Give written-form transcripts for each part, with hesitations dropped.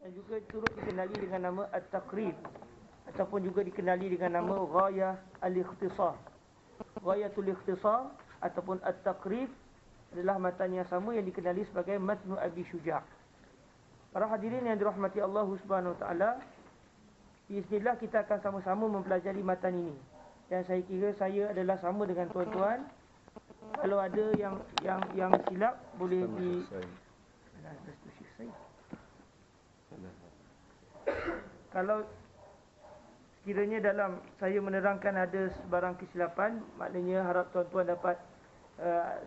dan juga turut dikenali dengan nama At-Taqrib ataupun juga dikenali dengan nama Ghayah Al-Ikhtisar. Ghayatul Ikhtisar ataupun At-Taqrib adalah matan yang sama yang dikenali sebagai Matnu Abi Syuja'. Para hadirin yang dirahmati Allah Subhanahu Wa Taala, biiznillah kita akan sama-sama mempelajari matan ini. Dan saya kira saya adalah sama dengan tuan-tuan. Kalau ada yang silap boleh di kalau sekiranya dalam saya menerangkan ada sebarang kesilapan, maknanya harap tuan-tuan dapat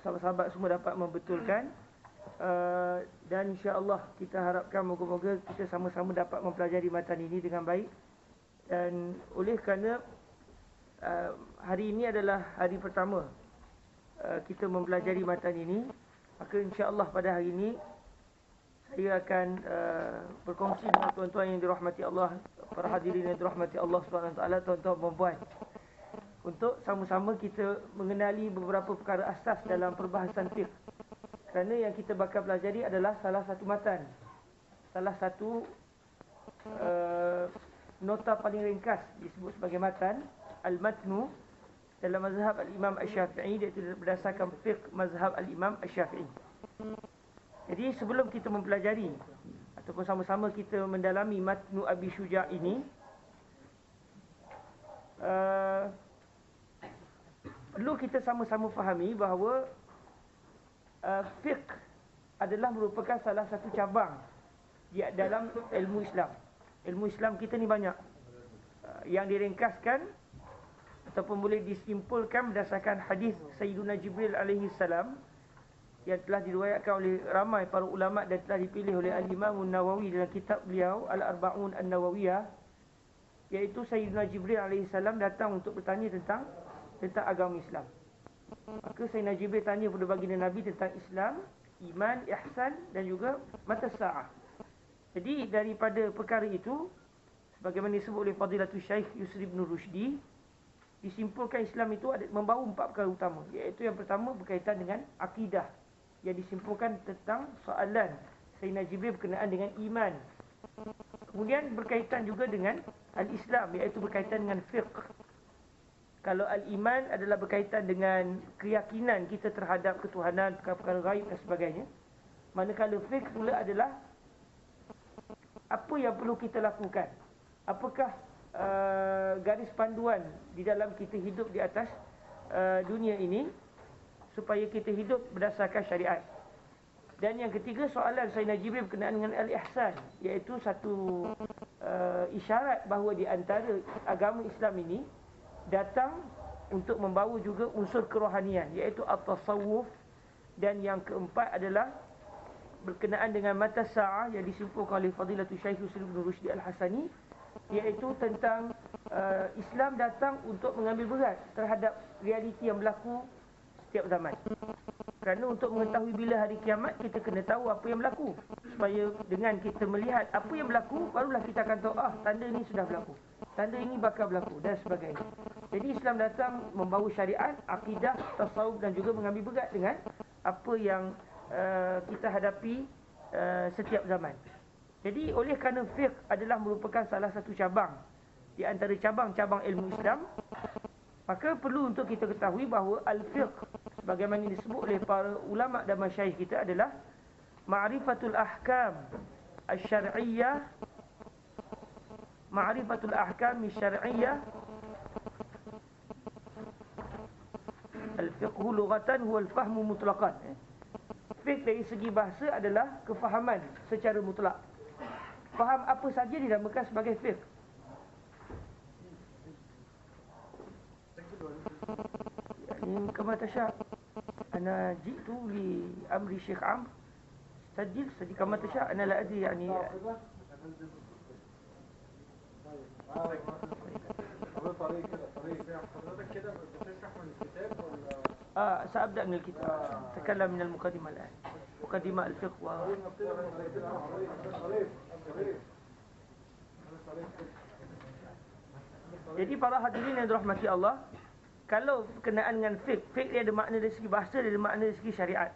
sahabat-sahabat semua dapat membetulkan. Dan insya-Allah kita harapkan moga-moga kita sama-sama dapat mempelajari matan ini dengan baik. Dan oleh kerana hari ini adalah hari pertama kita mempelajari matan ini, maka insya-Allah pada hari ini saya akan berkongsi dengan tuan-tuan yang dirahmati Allah, para hadirin yang dirahmati Allah SWT, tuan-tuan dan puan, untuk sama-sama kita mengenali beberapa perkara asas dalam perbahasan fiqh. Kerana yang kita bakal pelajari adalah salah satu matan, salah satu nota paling ringkas disebut sebagai matan, al-matnu, dalam mazhab al-Imam Asy-Syafi'i, iaitu berdasarkan fiqh mazhab al-Imam Asy-Syafi'i. Jadi sebelum kita mempelajari ataupun sama-sama kita mendalami Matnu Abi Syuja' ini, perlu kita sama-sama fahami bahawa fiqh adalah merupakan salah satu cabang di dalam ilmu Islam. Ilmu Islam kita ni banyak yang diringkaskan ataupun boleh disimpulkan berdasarkan hadis Sayyiduna Jibril alaihi salam yang telah diriwayatkan oleh ramai para ulama dan telah dipilih oleh Al-Imam An-Nawawi dalam kitab beliau Al-Arba'un An-Nawawiyah, iaitu Sayyiduna Jibril alaihi salam datang untuk bertanya tentang agama Islam. Maka Sayyidina Jibril tanya kepada baginda Nabi tentang Islam, iman, ihsan dan juga mata sa'ah. Jadi daripada perkara itu, sebagaimana disebut oleh Fadilatul Syekh Yusri bin Rushdi, disimpulkan Islam itu membawa 4 perkara utama, iaitu yang pertama berkaitan dengan akidah, yang disimpulkan tentang soalan Sayyidina Jibril berkenaan dengan iman. Kemudian berkaitan juga dengan al-Islam, iaitu berkaitan dengan fiqh. Kalau al-iman adalah berkaitan dengan keyakinan kita terhadap ketuhanan, perkara-perkara gaib dan sebagainya. Manakala fiqh pula adalah apa yang perlu kita lakukan. Apakah garis panduan di dalam kita hidup di atas dunia ini supaya kita hidup berdasarkan syariat. Dan yang ketiga, soalan Sayyidina Jibril berkenaan dengan al-ihsan, iaitu satu isyarat bahawa di antara agama Islam ini datang untuk membawa juga unsur kerohanian, iaitu at-tasawuf. Dan yang keempat adalah berkenaan dengan mata sa'ah yang disimpulkan oleh Fadilatul Syekh Yusri bin Rushdi Al-Hasani, iaitu tentang Islam datang untuk mengambil berat terhadap realiti yang berlaku setiap zaman. Kerana untuk mengetahui bila hari kiamat, kita kena tahu apa yang berlaku. Supaya dengan kita melihat apa yang berlaku, barulah kita akan tahu, tanda ini sudah berlaku, tanda ini bakal berlaku dan sebagainya. Jadi Islam datang membawa syariat, akidah, tasawuf dan juga mengambil berat dengan apa yang kita hadapi setiap zaman. Jadi oleh kerana fiqh adalah merupakan salah satu cabang di antara cabang-cabang ilmu Islam, maka perlu untuk kita ketahui bahawa al-fiqh sebagaimana disebut oleh para ulama dan masyayikh kita adalah ma'rifatul ahkam asy-syar'iyyah, ma'rifatul ahkam asy-syar'iyyah. Al-fiqhu lughatan huwa al-fahmu mutlaqan. Fiqh dari segi bahasa adalah kefahaman secara mutlak. Faham apa saja dinamakan sebagai fiqh. Yani kama tasha ana jitu li amri Syekh Amr سجل كما تشاء أنا لا أدري يعني. سأبدأ من الكتاب، أتكلم من المقدمة الآن، مقدمة الفقه Jadi para hadirin yang dirahmati Allah, kalau berkenaan dengan fiqh dia ada makna dari segi bahasa, dia ada makna dari segi syariat.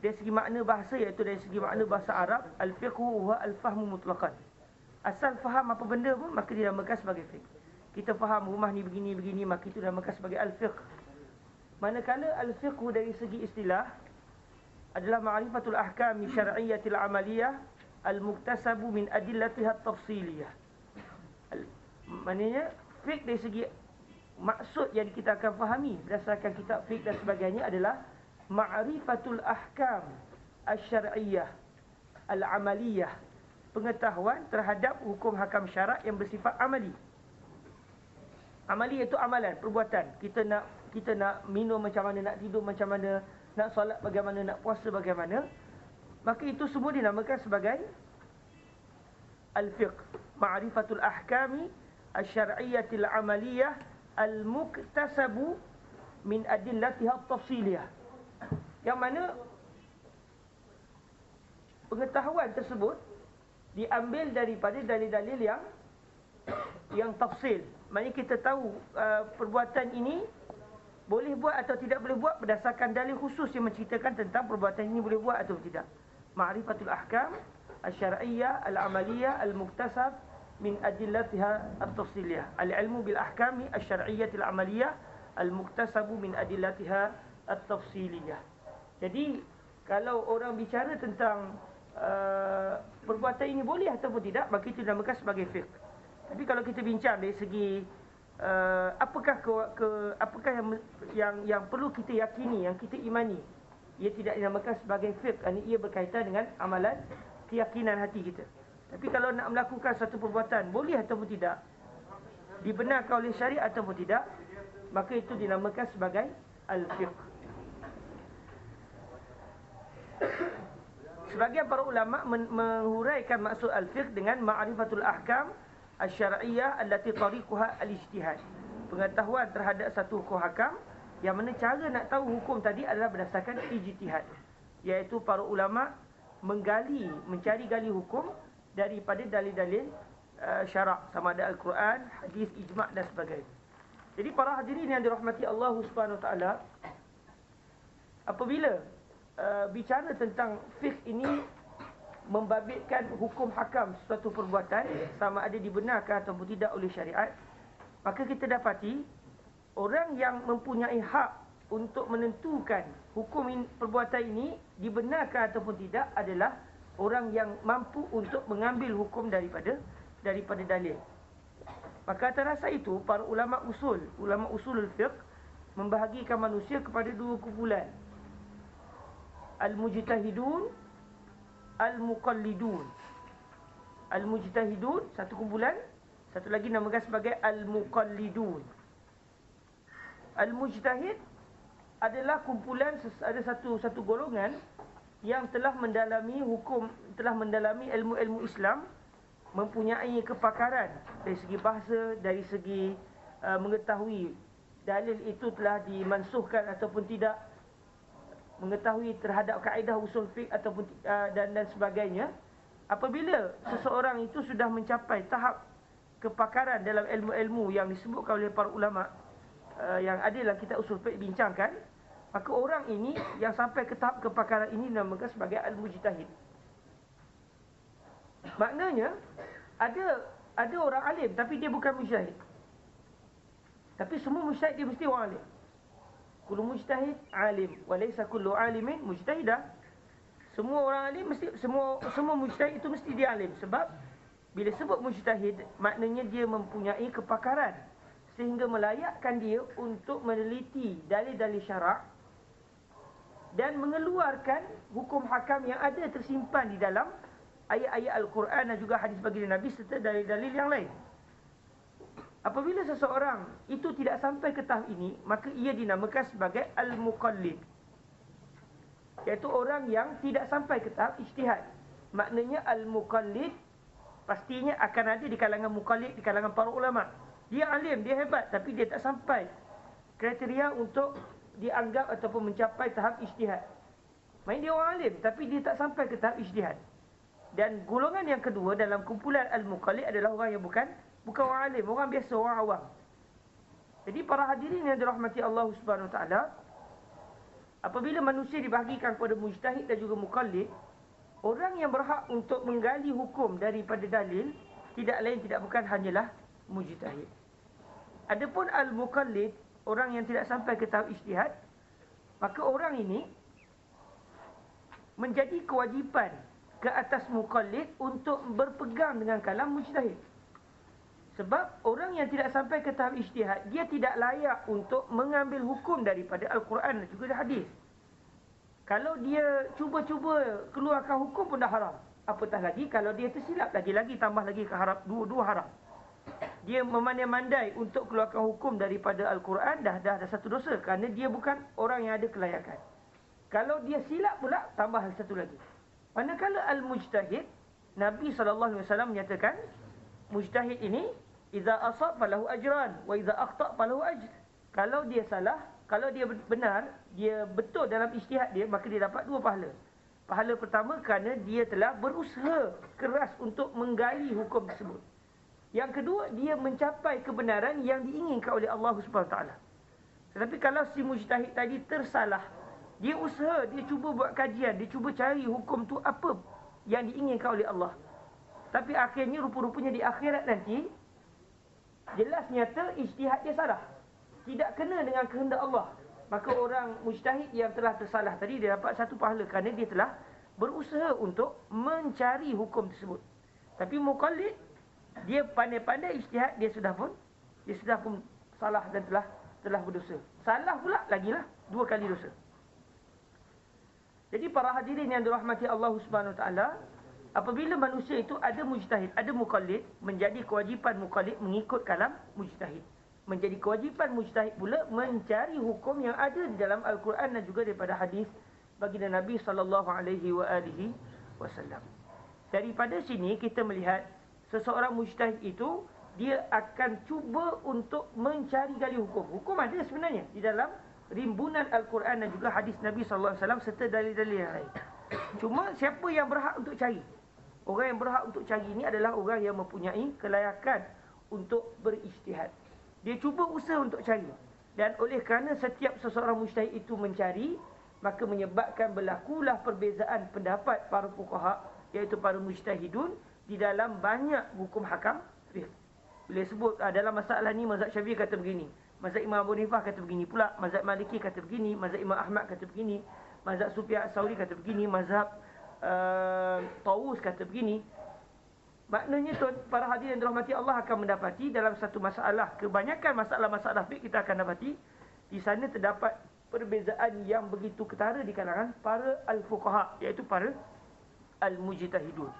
dari segi makna bahasa, iaitu dari segi makna bahasa Arab, al-fiqhu huwa al-fahmu mutlaqan. Asal faham apa benda pun, maka dinamakan sebagai fiqh. Kita faham rumah ni begini-begini, maka itu dinamakan sebagai al-fiqh. Manakala al-fiqhu dari segi istilah adalah ma'rifatul ahkam syar'iyyatil amaliyah al-muktasabu min adillatiha tafsiliyah. Maknanya fiqh dari segi maksud yang kita akan fahami berdasarkan kitab fiqh dan sebagainya adalah ma'rifatul ahkam asy-syar'iyyah al-amaliyah, pengetahuan terhadap hukum hakam syarak yang bersifat amali. Amali iaitu amalan, perbuatan. Kita nak minum macam mana, nak tidur macam mana, nak solat bagaimana, nak puasa bagaimana, maka itu semua dinamakan sebagai al-fiqh. Ma'rifatul ahkami asy-syar'iyyatil amaliyah al-muktasabu min adillatiha tafsiliyah. Yang mana pengetahuan tersebut diambil daripada dalil-dalil yang tafsil. Maksudnya kita tahu perbuatan ini boleh buat atau tidak boleh buat berdasarkan dalil khusus yang menceritakan tentang perbuatan ini boleh buat atau tidak. Ma'rifatul ahkam asy-syar'iyyah al-amaliyah al-muktasab min adillatiha at-tafsiliyah. Al-ilmu bil ahkami asy-syar'iyyah al-amaliyah al-muktasabu min adillatiha at-tafsiliyah. Jadi kalau orang bicara tentang perbuatan ini boleh ataupun tidak, maka itu dinamakan sebagai fiqh. Tapi kalau kita bincang dari segi apakah yang perlu kita yakini, yang kita imani, ia tidak dinamakan sebagai fiqh, kerana ia berkaitan dengan amalan keyakinan hati kita. Tapi kalau nak melakukan satu perbuatan boleh ataupun tidak, dibenarkan oleh syariat ataupun tidak, maka itu dinamakan sebagai al-fiqh. Sebagian para ulama menghuraikan maksud al-fiqh dengan ma'rifatul ahkam asy-syar'iyyah allati tariquha al-ijtihad. Pengetahuan terhadap satu hukum hakam yang mana cara nak tahu hukum tadi adalah berdasarkan ijtihad, iaitu para ulama mencari gali hukum daripada dalil-dalil syarak, sama ada al-Quran, hadis, ijma' dan sebagainya. Jadi para hadirin yang dirahmati Allah Subhanahu Wa Taala, apabila bicara tentang fiqh ini membabitkan hukum hakam suatu perbuatan sama ada dibenarkan ataupun tidak oleh syariat, maka kita dapati orang yang mempunyai hak untuk menentukan hukum perbuatan ini dibenarkan ataupun tidak adalah orang yang mampu untuk mengambil hukum daripada dalil. Maka atas dasar itu para ulama usulul fiqh membahagikan manusia kepada dua kumpulan: al-mujtahidun, al-muqallidun. Al-mujtahidun satu kumpulan, satu lagi namakan sebagai al-muqallidun. Al-mujtahid adalah kumpulan, ada satu golongan yang telah mendalami hukum, telah mendalami ilmu-ilmu Islam, mempunyai kepakaran dari segi bahasa, dari segi mengetahui dalil itu telah dimansuhkan ataupun tidak, mengetahui terhadap kaedah usul fiqh ataupun dan sebagainya. Apabila seseorang itu sudah mencapai tahap kepakaran dalam ilmu-ilmu yang disebutkan oleh para ulama yang ada dalam kitab usul fiqh bincangkan, maka orang ini yang sampai ke tahap kepakaran ini dinamakan sebagai al-mujtahid. Maknanya ada orang alim tapi dia bukan mujtahid. Tapi semua mujtahid dia mesti orang alim. Kullu mujtahid alim wa laysa kullu alimin mujtahidah. Semua orang alim mesti, semua mujtahid itu mesti dia alim. Sebab bila sebut mujtahid, maknanya dia mempunyai kepakaran sehingga melayakkan dia untuk meneliti dalil-dalil syarak dan mengeluarkan hukum hakam yang ada tersimpan di dalam ayat-ayat Al-Quran dan juga hadis baginda Nabi serta dalil-dalil yang lain. Apabila seseorang itu tidak sampai ke tahap ini, maka ia dinamakan sebagai al-muqallid, iaitu orang yang tidak sampai ke tahap ijtihad. Maknanya al-muqallid pastinya akan ada di kalangan muqallid, di kalangan para ulama. Dia alim, dia hebat, tapi dia tak sampai kriteria untuk dianggap ataupun mencapai tahap ijtihad. Maksudnya dia orang alim, tapi dia tak sampai ke tahap ijtihad. Dan golongan yang kedua dalam kumpulan al-muqallid adalah orang yang bukan orang alim, orang biasa, orang awam. Jadi para hadirin yang dirahmati Allah Subhanahu Wa Taala, Apabila manusia dibahagikan kepada mujtahid dan juga muqallid, orang yang berhak untuk menggali hukum daripada dalil tidak lain tidak bukan hanyalah mujtahid. Adapun al-muqallid, orang yang tidak sampai ke tahap ijtihad, maka orang ini menjadi kewajipan ke atas muqallid untuk berpegang dengan kalam mujtahid. Sebab orang yang tidak sampai ke tahap ijtihad, dia tidak layak untuk mengambil hukum daripada Al-Quran dan juga hadis. Kalau dia cuba-cuba keluarkan hukum pun dah haram. Apatah lagi kalau dia tersilap, lagi-lagi tambah lagi ke haram, dua haram. Dia memandai-mandai untuk keluarkan hukum daripada Al-Quran, dah satu dosa, kerana dia bukan orang yang ada kelayakan. Kalau dia silap pula, tambah satu lagi. Manakala al-mujtahid, Nabi SAW menyatakan, mujtahid ini idza asab falahu ajran wa idza akhta falahu ajr. Kalau dia salah, kalau dia benar, dia betul dalam ijtihad dia, maka dia dapat 2 pahala. Pahala pertama kerana dia telah berusaha keras untuk menggali hukum tersebut. Yang kedua, dia mencapai kebenaran yang diinginkan oleh Allah Subhanahu Wa Taala. Tetapi kalau si mujtahid tadi tersalah, dia usaha, dia cuba buat kajian, dia cuba cari hukum tu apa yang diinginkan oleh Allah. Tapi akhirnya rupa-rupanya di akhirat nanti, jelas nyata ijtihad dia salah, tidak kena dengan kehendak Allah. Maka orang mujtahid yang telah tersalah tadi, dia dapat 1 pahala kerana dia telah berusaha untuk mencari hukum tersebut. Tapi muqallid, dia pandai-pandai ijtihad, dia sudah pun salah dan telah berdosa. Salah pula lagilah 2 kali dosa. Jadi para hadirin yang dirahmati Allah Subhanahu Wa Taala, apabila manusia itu ada mujtahid, ada muqallid, menjadi kewajipan muqallid mengikut kalam mujtahid. Menjadi kewajipan mujtahid pula mencari hukum yang ada di dalam Al-Quran dan juga daripada hadis baginda Nabi SAW. Daripada sini kita melihat seseorang mujtahid itu, dia akan cuba untuk mencari gali hukum. Hukum ada sebenarnya di dalam rimbunan Al-Quran dan juga hadis Nabi SAW serta dalil-dalil yang lain. Cuma siapa yang berhak untuk cari? Orang yang berhak untuk cari ini adalah orang yang mempunyai kelayakan untuk berijtihad. Dia cuba usaha untuk cari. Dan oleh kerana setiap seseorang mujtahid itu mencari, maka menyebabkan berlakulah perbezaan pendapat para fuqaha, iaitu para mujtahidun, di dalam banyak hukum hakam fiqh. Bila sebut dalam masalah ni mazhab Syafi'i kata begini, mazhab Imam Abu Hanifah kata begini pula, mazhab Maliki kata begini, mazhab Imam Ahmad kata begini, mazhab Sufyan Ats-Tsauri kata begini, mazhab Tawus kata begini. Maknanya para hadirin yang dirahmati Allah akan mendapati dalam satu masalah, kebanyakan masalah-masalah fiqh kita akan dapati di sana terdapat perbezaan yang begitu ketara di kalangan para al-fuqaha, iaitu para al-mujtahidun.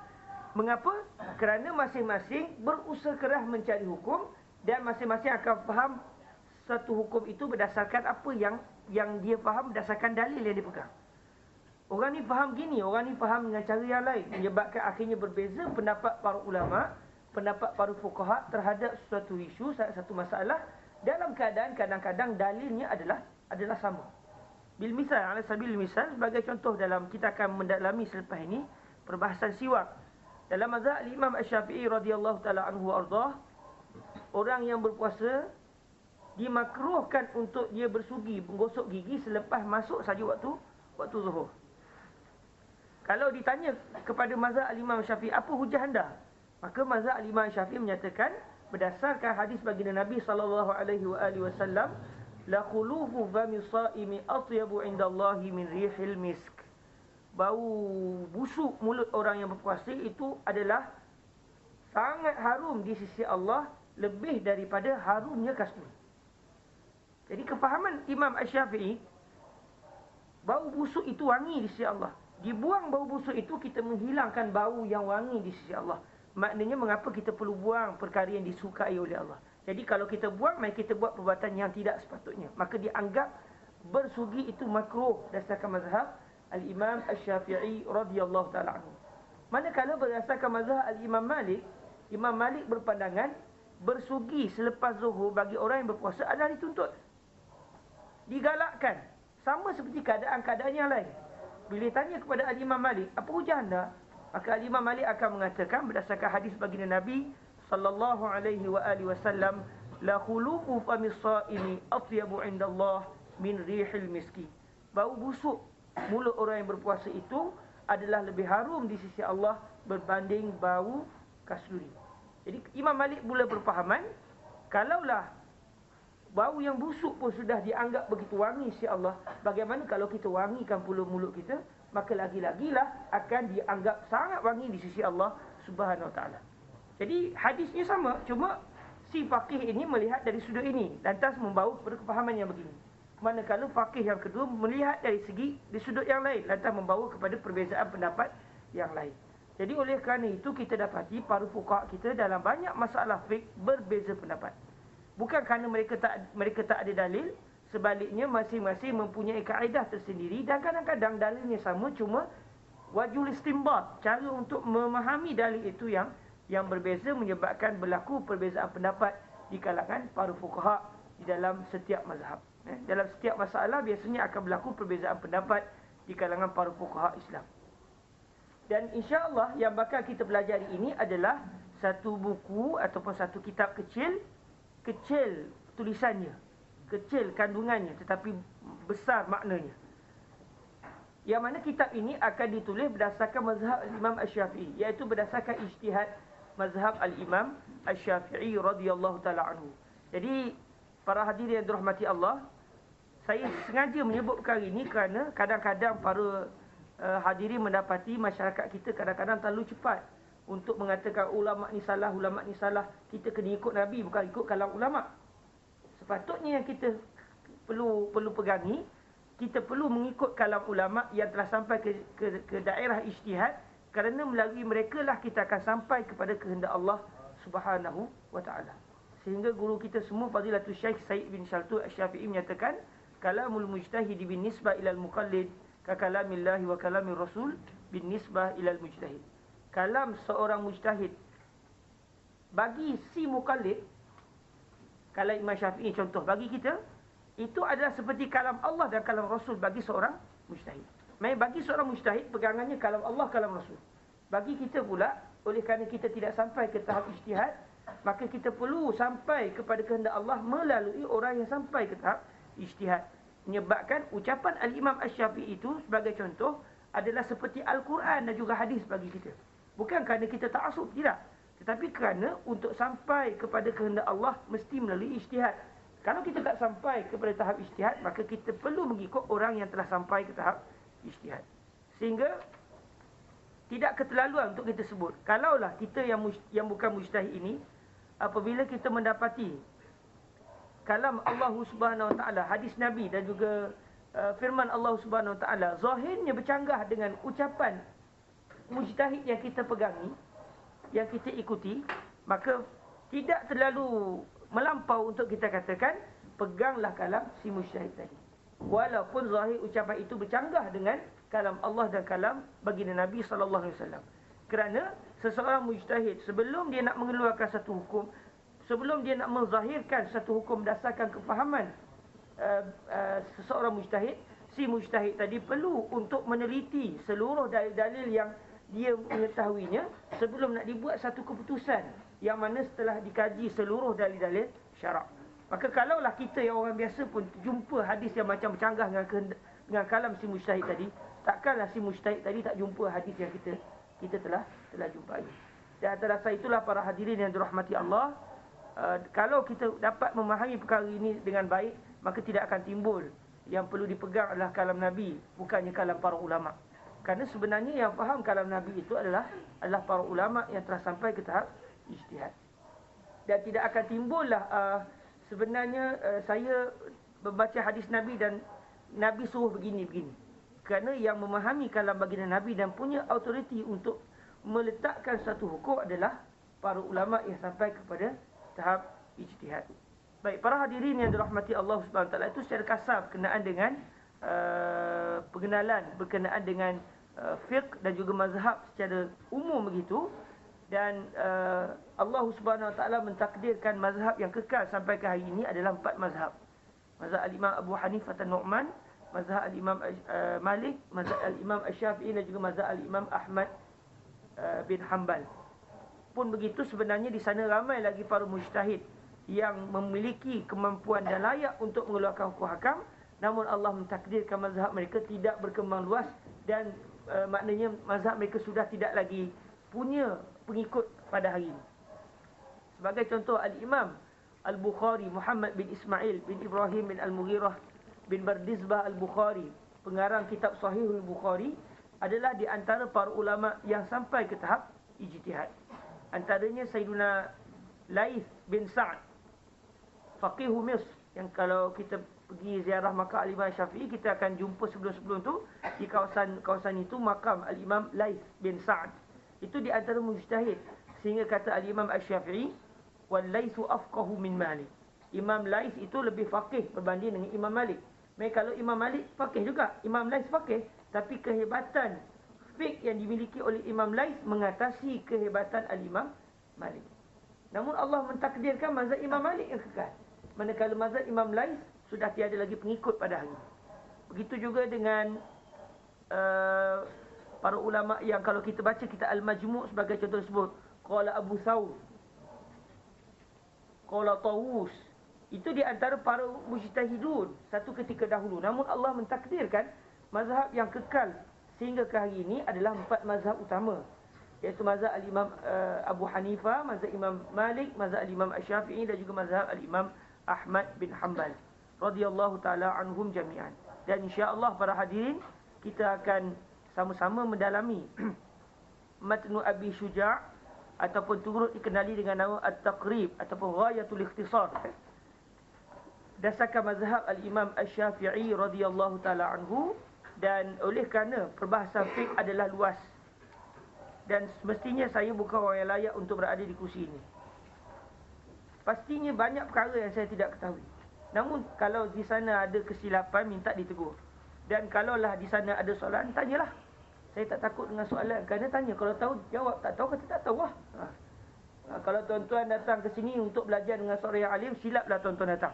Mengapa? Kerana masing-masing berusaha keras mencari hukum dan masing-masing akan faham satu hukum itu berdasarkan apa yang dia faham, berdasarkan dalil yang dia pegang. Orang ni faham gini, orang ni faham dengan cara yang lain, menyebabkan akhirnya berbeza pendapat para ulama, pendapat para fuqaha terhadap suatu isu, satu masalah, dalam keadaan kadang-kadang dalilnya adalah sama. Bil misal, ala sabil misal, sebagai contoh dalam kita akan mendalami selepas ini perbahasan siwak. Dalam mazhab Imam Asy-Syafi'i radhiyallahu taala anhu ardah, orang yang berpuasa dimakruhkan untuk dia bersugi, menggosok gigi selepas masuk saja waktu zuhur. Kalau ditanya kepada mazhab Imam Syafi'i, apa hujah anda? Maka mazhab Imam Syafi'i menyatakan berdasarkan hadis baginda Nabi SAW, la khulufu fami shaimi atyabu indallahi min rihil misk. Bau busuk mulut orang yang berpuasa itu adalah sangat harum di sisi Allah, lebih daripada harumnya kasturi. Jadi kefahaman Imam Asy-Syafi'i, bau busuk itu wangi di sisi Allah. Dibuang bau busuk itu, kita menghilangkan bau yang wangi di sisi Allah. Maknanya mengapa kita perlu buang perkara yang disukai oleh Allah. Jadi kalau kita buang, mari kita buat perbuatan yang tidak sepatutnya. Maka dianggap bersugi itu makruh berdasarkan mazhab Al-Imam Asy-Syafi'i radhiyallahu ta'ala anhu. Manakala berdasarkan mazhab Al-Imam Malik, Imam Malik berpandangan bersugi selepas zuhur bagi orang yang berpuasa adalah dituntut, digalakkan, sama seperti keadaan-keadaan yang lain. Bila tanya kepada Al-Imam Malik, apa hujah anda? Maka Al-Imam Malik akan mengatakan berdasarkan hadis baginda Nabi sallallahu alaihi wa alihi wasallam, la khuluqu famis shaimi atyabu indallah min rihil miski. bau busuk mulut orang yang berpuasa itu adalah lebih harum di sisi Allah berbanding bau kasturi. Jadi Imam Malik mula berpahaman, kalaulah bau yang busuk pun sudah dianggap begitu wangi sisi Allah, bagaimana kalau kita wangikan pula mulut kita, maka lagi-lagilah akan dianggap sangat wangi di sisi Allah Subhanahu Wa Taala. Jadi hadisnya sama, cuma si faqih ini melihat dari sudut ini, lantas membawa kepada kefahaman yang begini. Manakala faqih yang kedua melihat dari segi di sudut yang lain, lantas membawa kepada perbezaan pendapat yang lain. Jadi oleh kerana itu kita dapati para fuqaha kita dalam banyak masalah fiqh berbeza pendapat. Bukan kerana mereka tak ada dalil, sebaliknya masing-masing mempunyai kaedah tersendiri dan kadang-kadang dalilnya sama, cuma wajhul istinbat, cara untuk memahami dalil itu yang berbeza, menyebabkan berlaku perbezaan pendapat di kalangan para fuqaha di dalam setiap mazhab. Dalam setiap masalah biasanya akan berlaku perbezaan pendapat di kalangan para fuqaha Islam. Dan insya-Allah yang bakal kita pelajari ini adalah satu buku ataupun satu kitab kecil tulisannya, kecil kandungannya tetapi besar maknanya. Yang mana kitab ini akan ditulis berdasarkan mazhab Imam Asy-Syafi'i, iaitu berdasarkan ijtihad mazhab al-Imam Asy-Syafi'i radhiyallahu taala anhu. Jadi para hadirin yang dirahmati Allah, saya sengaja menyebut perkara ini kerana kadang-kadang para hadirin mendapati masyarakat kita kadang-kadang terlalu cepat untuk mengatakan ulama ni salah, ulama ni salah. Kita kena ikut Nabi, bukan ikut kalam ulama. Sepatutnya yang kita perlu pegangi, kita perlu mengikut kalam ulama yang telah sampai ke daerah ijtihad, kerana melalui mereka lah kita akan sampai kepada kehendak Allah Subhanahu wa taala. Sehingga guru kita semua Fadilatul Syekh Said bin Shaltut Asy-Syafi'i menyatakan, kalamul mujtahid bin nisbah ilal muqallid ka kalamillahi wa kalamir rasul bin nisbah ilal mujtahid. Kalam seorang mujtahid bagi si muqallid, kalam Imam Syafi'i contoh bagi kita, itu adalah seperti kalam Allah dan kalam Rasul bagi seorang mujtahid. Bagi seorang mujtahid pegangannya kalam Allah, kalam Rasul. Bagi kita pula, oleh kerana kita tidak sampai ke tahap ijtihad, maka kita perlu sampai kepada kehendak Allah melalui orang yang sampai ke tahap ijtihad. Menyebabkan ucapan Al-Imam Asy-Syafi'i itu sebagai contoh adalah seperti Al-Quran dan juga hadis bagi kita. Bukan kerana kita ta'assub, tidak. Tetapi kerana untuk sampai kepada kehendak Allah mesti melalui ijtihad. Kalau kita tak sampai kepada tahap ijtihad, maka kita perlu mengikut orang yang telah sampai ke tahap ijtihad. Sehingga tidak keterlaluan untuk kita sebut, kalaulah kita yang bukan mujtahid ini, apabila kita mendapati kalam Allah Subhanahu Wa Taala, hadis Nabi dan juga firman Allah Subhanahu Wa Taala zahirnya bercanggah dengan ucapan mujtahid yang kita pegangi, yang kita ikuti, maka tidak terlalu melampau untuk kita katakan peganglah kalam si mujtahid tadi, walaupun zahir ucapan itu bercanggah dengan kalam Allah dan kalam baginda Nabi sallallahu alaihi wasallam. Kerana seseorang mujtahid sebelum dia nak mengeluarkan satu hukum, sebelum dia nak menzahirkan satu hukum berdasarkan kefahaman seseorang mujtahid, si mujtahid tadi perlu untuk meneliti seluruh dalil-dalil yang dia mengetahuinya sebelum nak dibuat satu keputusan, yang mana setelah dikaji seluruh dalil-dalil syarak. Maka kalaulah kita yang orang biasa pun jumpa hadis yang macam bercanggah dengan kalam si mujtahid tadi, takkanlah si mujtahid tadi tak jumpa hadis yang kita telah jumpai. Dan atas dasar itulah para hadirin yang dirahmati Allah, kalau kita dapat memahami perkara ini dengan baik, maka tidak akan timbul yang perlu dipegang adalah kalam Nabi, bukannya kalam para ulama. Kerana sebenarnya yang faham kalam Nabi itu adalah para ulama yang telah sampai ke tahap ijtihad. Dan tidak akan timbullah sebenarnya saya membaca hadis Nabi dan Nabi suruh begini-begini. Kerana yang memahami kalam baginda Nabi dan punya autoriti untuk meletakkan satu hukum adalah para ulama yang sampai kepada tahap ijtihad. Baik, para hadirin yang dirahmati Allah Subhanahu Wa Taala, itu secara kasar berkenaan dengan pengenalan berkenaan dengan fiqh dan juga mazhab secara umum begitu. Dan Allah Subhanahu Wa Taala mentakdirkan mazhab yang kekal sampai ke hari ini adalah 4 mazhab. Mazhab al-Imam Abu Hanifah an-Nu'man, mazhab al-Imam Malik, mazhab al-Imam Asy-Syafi'i dan juga mazhab al-Imam Ahmad bin Hanbal. Pun begitu, sebenarnya di sana ramai lagi para mujtahid yang memiliki kemampuan dan layak untuk mengeluarkan hukum hakam, namun Allah mentakdirkan mazhab mereka tidak berkembang luas dan maknanya mazhab mereka sudah tidak lagi punya pengikut pada hari ini. Sebagai contoh, Al-Imam Al-Bukhari Muhammad bin Ismail bin Ibrahim bin Al-Mughirah bin Bardizbah Al-Bukhari, pengarang kitab Sahihul Bukhari, adalah di antara para ulama yang sampai ke tahap ijtihad. Antaranya Sayyiduna Laith bin Sa'd, Faqihu Misr, yang kalau kita pergi ziarah makam Al-Imam Syafi'i, kita akan jumpa sebelum-sebelum tu di kawasan itu makam Al-Imam Laith bin Sa'd. Itu di antara mujtahid, sehingga kata Al-Imam Asy-Syafi'i, wal Laithu afqahu min Malik. Imam Laith itu lebih faqih berbanding dengan Imam Malik. Mereka kalau Imam Malik faqih juga, Imam Laith faqih, tapi kehebatan fiqh yang dimiliki oleh Imam Laith mengatasi kehebatan Al-Imam Malik. Namun Allah mentakdirkan mazhab Imam Malik yang kekal, manakala mazhab Imam Laith sudah tiada lagi pengikut pada hari. Begitu juga dengan para ulama yang kalau kita baca kitab Al-Majmu' sebagai contoh tersebut, qala Abu Thawr, qala Tawus, itu di antara para mujtahidun satu ketika dahulu. Namun Allah mentakdirkan mazhab yang kekal sehingga ke hari ini adalah 4 mazhab utama, iaitu mazhab Al-Imam Abu Hanifah, mazhab Imam Malik, mazhab Al-Imam Asy-Syafi'i dan juga mazhab Al-Imam Ahmad bin Hanbal radhiyallahu taala anhum jami'an. Dan insya-Allah para hadirin, kita akan sama-sama mendalami Matnu Abi Syuja' ataupun turut dikenali dengan nama At-Taqrib ataupun Ghayatul Ikhtisar, dasarkan mazhab Al-Imam Asy-Syafi'i radhiyallahu taala anhu. Dan oleh kerana perbahasan fiqh adalah luas, dan semestinya saya bukan orang yang layak untuk berada di kursi ini. Pastinya banyak perkara yang saya tidak ketahui. Namun kalau di sana ada kesilapan, minta ditegur. Dan kalaulah di sana ada soalan, tanyalah. Saya tak takut dengan soalan, kerana tanya. Kalau tahu, jawab. Tak tahu, kata tak tahu lah. Kalau tuan-tuan datang ke sini untuk belajar dengan seorang yang alim, silaplah tuan-tuan datang.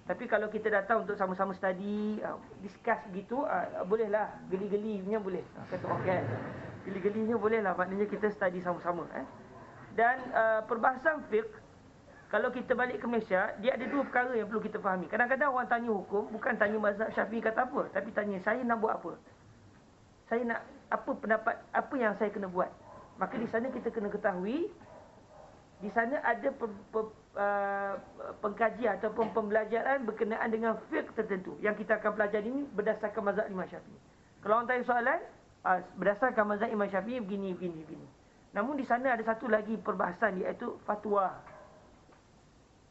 Tapi kalau kita datang untuk sama-sama study, discuss begitu, bolehlah. Geli-gelinya boleh. Kata orang kan, geli-gelinya bolehlah. Maknanya kita study sama-sama. Dan perbahasan fiqh, kalau kita balik ke Malaysia, dia ada 2 perkara yang perlu kita fahami. Kadang-kadang orang tanya hukum, bukan tanya mazhab Syafi'i kata apa, tapi tanya saya nak buat apa. Saya nak apa pendapat, apa yang saya kena buat. Maka di sana kita kena ketahui, di sana ada pengkajian ataupun pembelajaran berkenaan dengan fiqh tertentu yang kita akan pelajari ini berdasarkan mazhab Imam Syafi'i. Kalau orang tanya soalan, berdasarkan mazhab Imam Syafi'i begini. Namun di sana ada satu lagi perbahasan, iaitu fatwa.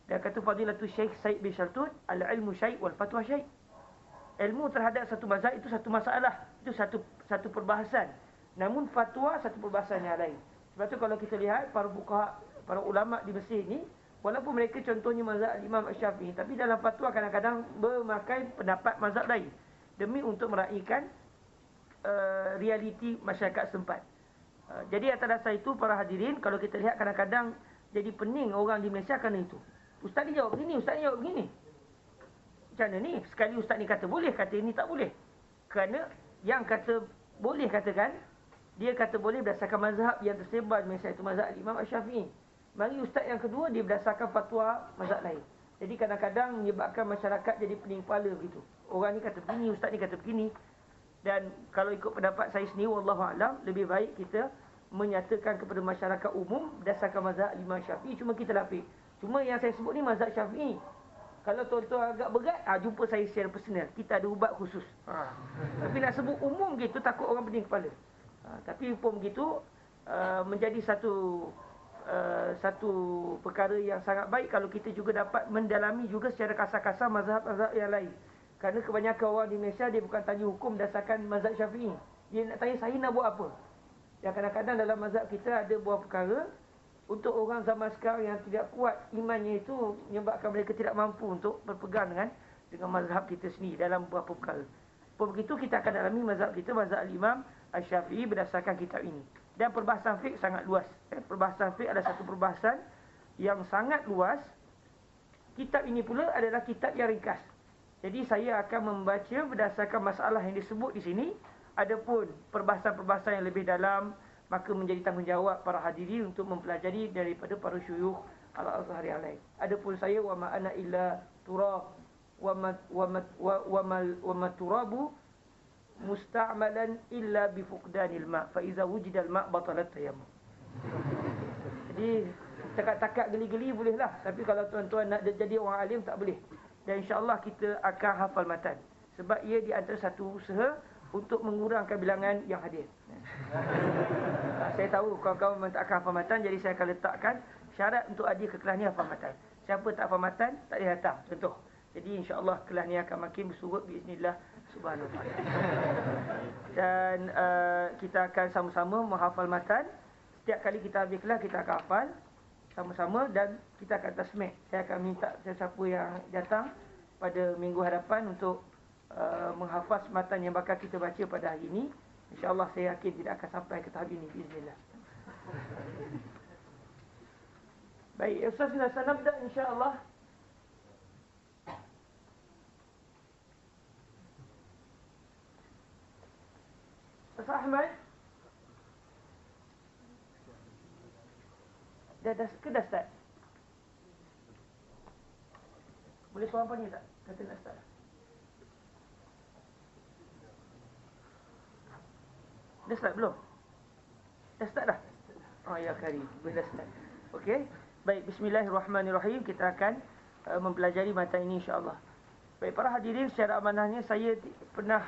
Dan kata Fadilatul Syekh Said bin Shaltut, al-ilmu syai' wal fatwa syai'. Ilmu terhadap satu mazhab itu satu masalah, itu satu perbahasan. Namun fatwa satu perbahasan yang lain. Sebab tu kalau kita lihat para fuqaha, para ulama di Mesir ni, walaupun mereka contohnya mazhab Imam Asy-Syafi'i, tapi dalam fatwa kadang-kadang memakai pendapat mazhab lain demi untuk meraihkan realiti masyarakat setempat. Jadi atas dasar itu para hadirin, kalau kita lihat kadang-kadang jadi pening orang di Malaysia kerana itu. Ustaz ni jawab begini, ustaz ni jawab begini. Macam mana ni? Sekali ustaz ni kata boleh, kata ini tak boleh. Kerana yang kata boleh katakan, dia kata boleh berdasarkan mazhab yang tersebar di Malaysia, itu mazhab Imam Asy-Syafi'i. Mari ustaz yang kedua, dia berdasarkan fatwa mazhab lain. Jadi kadang-kadang menyebabkan masyarakat jadi pening kepala begitu. Orang ni kata begini, ustaz ni kata begini. Dan kalau ikut pendapat saya sendiri, wallahualam, lebih baik kita menyatakan kepada masyarakat umum berdasarkan mazhab Imam Syafi'i. Cuma kita lapik. Cuma yang saya sebut ni mazhab Syafi'i. Kalau tuan-tuan agak berat, jumpa saya secara personal. Kita ada ubat khusus. Tapi nak sebut umum gitu, takut orang pening kepala. Tapi pun begitu, menjadi satu perkara yang sangat baik kalau kita juga dapat mendalami juga secara kasar-kasar mazhab-mazhab yang lain. Kerana kebanyakan orang di Malaysia, dia bukan tanya hukum berdasarkan mazhab Syafi'i. Dia nak tanya saya nak buat apa. Dan kadang-kadang dalam mazhab kita ada buah perkara, untuk orang zaman sekarang yang tidak kuat imannya itu, menyebabkan mereka tidak mampu untuk berpegang dengan mazhab kita sendiri dalam beberapa perkara. Begitu kita akan dalami mazhab kita, mazhab Imam Asy-Syafi'i berdasarkan kitab ini. Dan perbahasan fiqh sangat luas. Perbahasan fiqh adalah satu perbahasan yang sangat luas. Kitab ini pula adalah kitab yang ringkas. Jadi saya akan membaca berdasarkan masalah yang disebut di sini. Adapun perbahasan-perbahasan yang lebih dalam, maka menjadi tanggungjawab para hadirin untuk mempelajari daripada para syuyukh al-Azhar yang lain. Adapun saya, wa ma ana illa turab, wa maturabu musta'malan illa bi fuqdanil ma', fa iza wujida al-ma' batalat tayammum. Jadi takat-takat geli-geli bolehlah, tapi kalau tuan-tuan nak jadi orang alim tak boleh. Dan insya-Allah kita akan hafal matan, sebab ia di antara satu usaha untuk mengurangkan bilangan yang hadir. Saya tahu kawan-kawan memang tak akan hafal matan, jadi saya akan letakkan syarat untuk hadir ke kelas ni hafal matan. Siapa tak hafal matan tak boleh datang, contoh. Jadi insya-Allah kelas ni akan makin bersurut biiznillah subhanahu wa taala. Dan kita akan sama-sama menghafal matan. Setiap kali kita habis kelas kita akan hafal sama-sama dan kita akan tasmih. Saya akan minta sesiapa yang datang pada minggu hadapan untuk menghafaz matan yang bakal kita baca pada hari ini. InsyaAllah saya yakin tidak akan sampai ke tahap ini, bismillah. Baik, Ustaz sanabda insyaAllah. Ustaz Ahmad, dah start? Boleh suara panggil tak? Kata nak start. Dah start belum? Dah start dah? Oh ya, Karim, dah start. Okey. Baik, bismillahirrahmanirrahim. Kita akan mempelajari matan ini insya-Allah. Baik, para hadirin, secara amanahnya saya pernah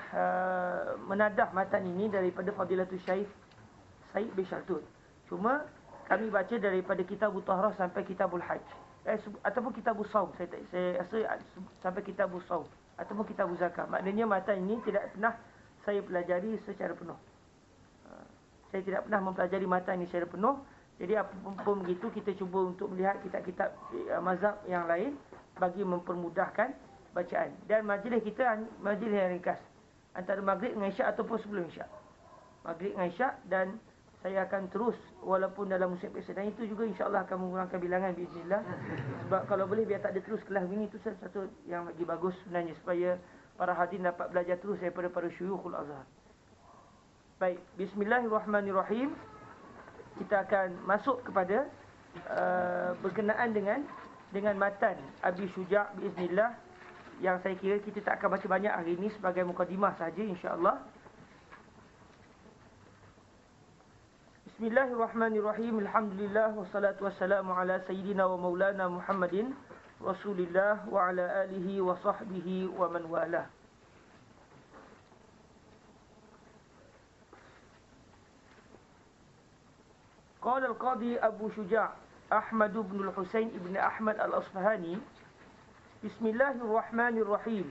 menadah matan ini daripada Fadilatul Syekh Said bin Syaltun. Cuma kami baca daripada Kitabut Tahrah sampai Kitabul Hajj. Ataupun Kitabus Saum. Saya rasa sampai Kitabus Saum ataupun Kitabuz Zakah. Maknanya matan ini tidak pernah saya pelajari secara penuh. Saya tidak pernah mempelajari matan ini secara penuh. Jadi apapun begitu, kita cuba untuk melihat kitab-kitab mazhab yang lain bagi mempermudahkan bacaan. Dan majlis kita majlis yang ringkas, antara maghrib dengan isyak ataupun sebelum isyak. Maghrib dengan isyak, dan saya akan terus walaupun dalam musim persedaan itu juga insya-Allah akan mengurangkan bilangan biiznillah. Sebab kalau boleh biar tak ada terus kelas begini, itu satu yang lagi bagus sebenarnya, supaya para hadirin dapat belajar terus daripada para syuyukhul azhar. Baik, bismillahirrahmanirrahim. Kita akan masuk kepada berkenaan dengan matan Abi Syuja' biiznillah, yang saya kira kita tak akan baca banyak hari ini, sebagai mukadimah saja insya-Allah. Bismillahirrahmanirrahim. Alhamdulillah wassalatu wassalamu ala sayyidina wa maulana Muhammadin Rasulillah wa ala alihi wa sahbihi wa man walah. Qala al-Qadi Abu Syuja' Ahmad bin al-Husain ibn Ahmad al-Asfahani, Bismillahirrahmanirrahim.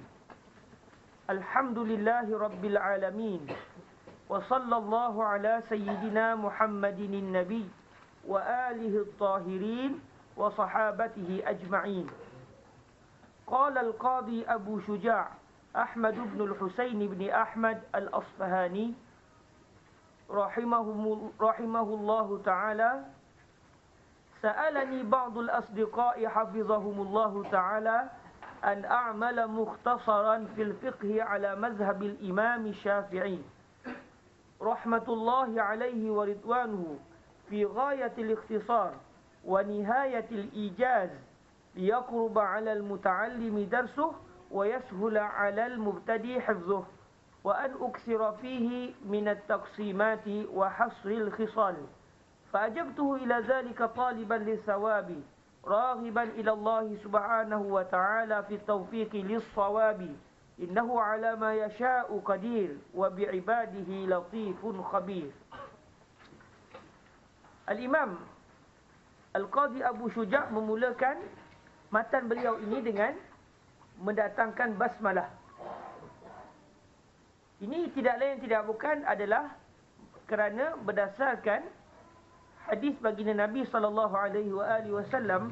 Alhamdulillahi rabbil alamin. Wa sallallahu ala sayyidina Muhammadin nabi wa alihi at-tahirin wa sahabatihi ajma'in. Qala al-Qadi Abu Syuja' Ahmad bin al-Husain ibn Ahmad al-Asfahani rahimahullahu ta'ala, sa'alani ba'dul asdiqai hafizahumullahu ta'ala an a'mala mukhtasaran fil fiqhi ala mazhabil imam Syafi'i rahmatullahi alaihi wa ridwanuhu fi ghayatil ikhtisar wa nihayatil ijaz liyaqruba ala al-muta'allimi darsuh wa yashula ala al-mubtadi hifzuh wa an uksira fihi min at-taqsimati wa hasril khisal. Fa'ajabtuhu ila dhalika taliban lis-sawabi raghiban ila Allah subhanahu wa ta'ala fi tawfiqi lis-sawabi. Innahu ala ma yasha'u qadir wa bi'ibadihi latifun khabir. Al-Imam Al-Qadi Abu Syuja' memulakan matan beliau ini dengan mendatangkan basmalah. Ini tidak lain tidak bukan adalah kerana berdasarkan hadis baginda Nabi sallallahu alaihi wasallam,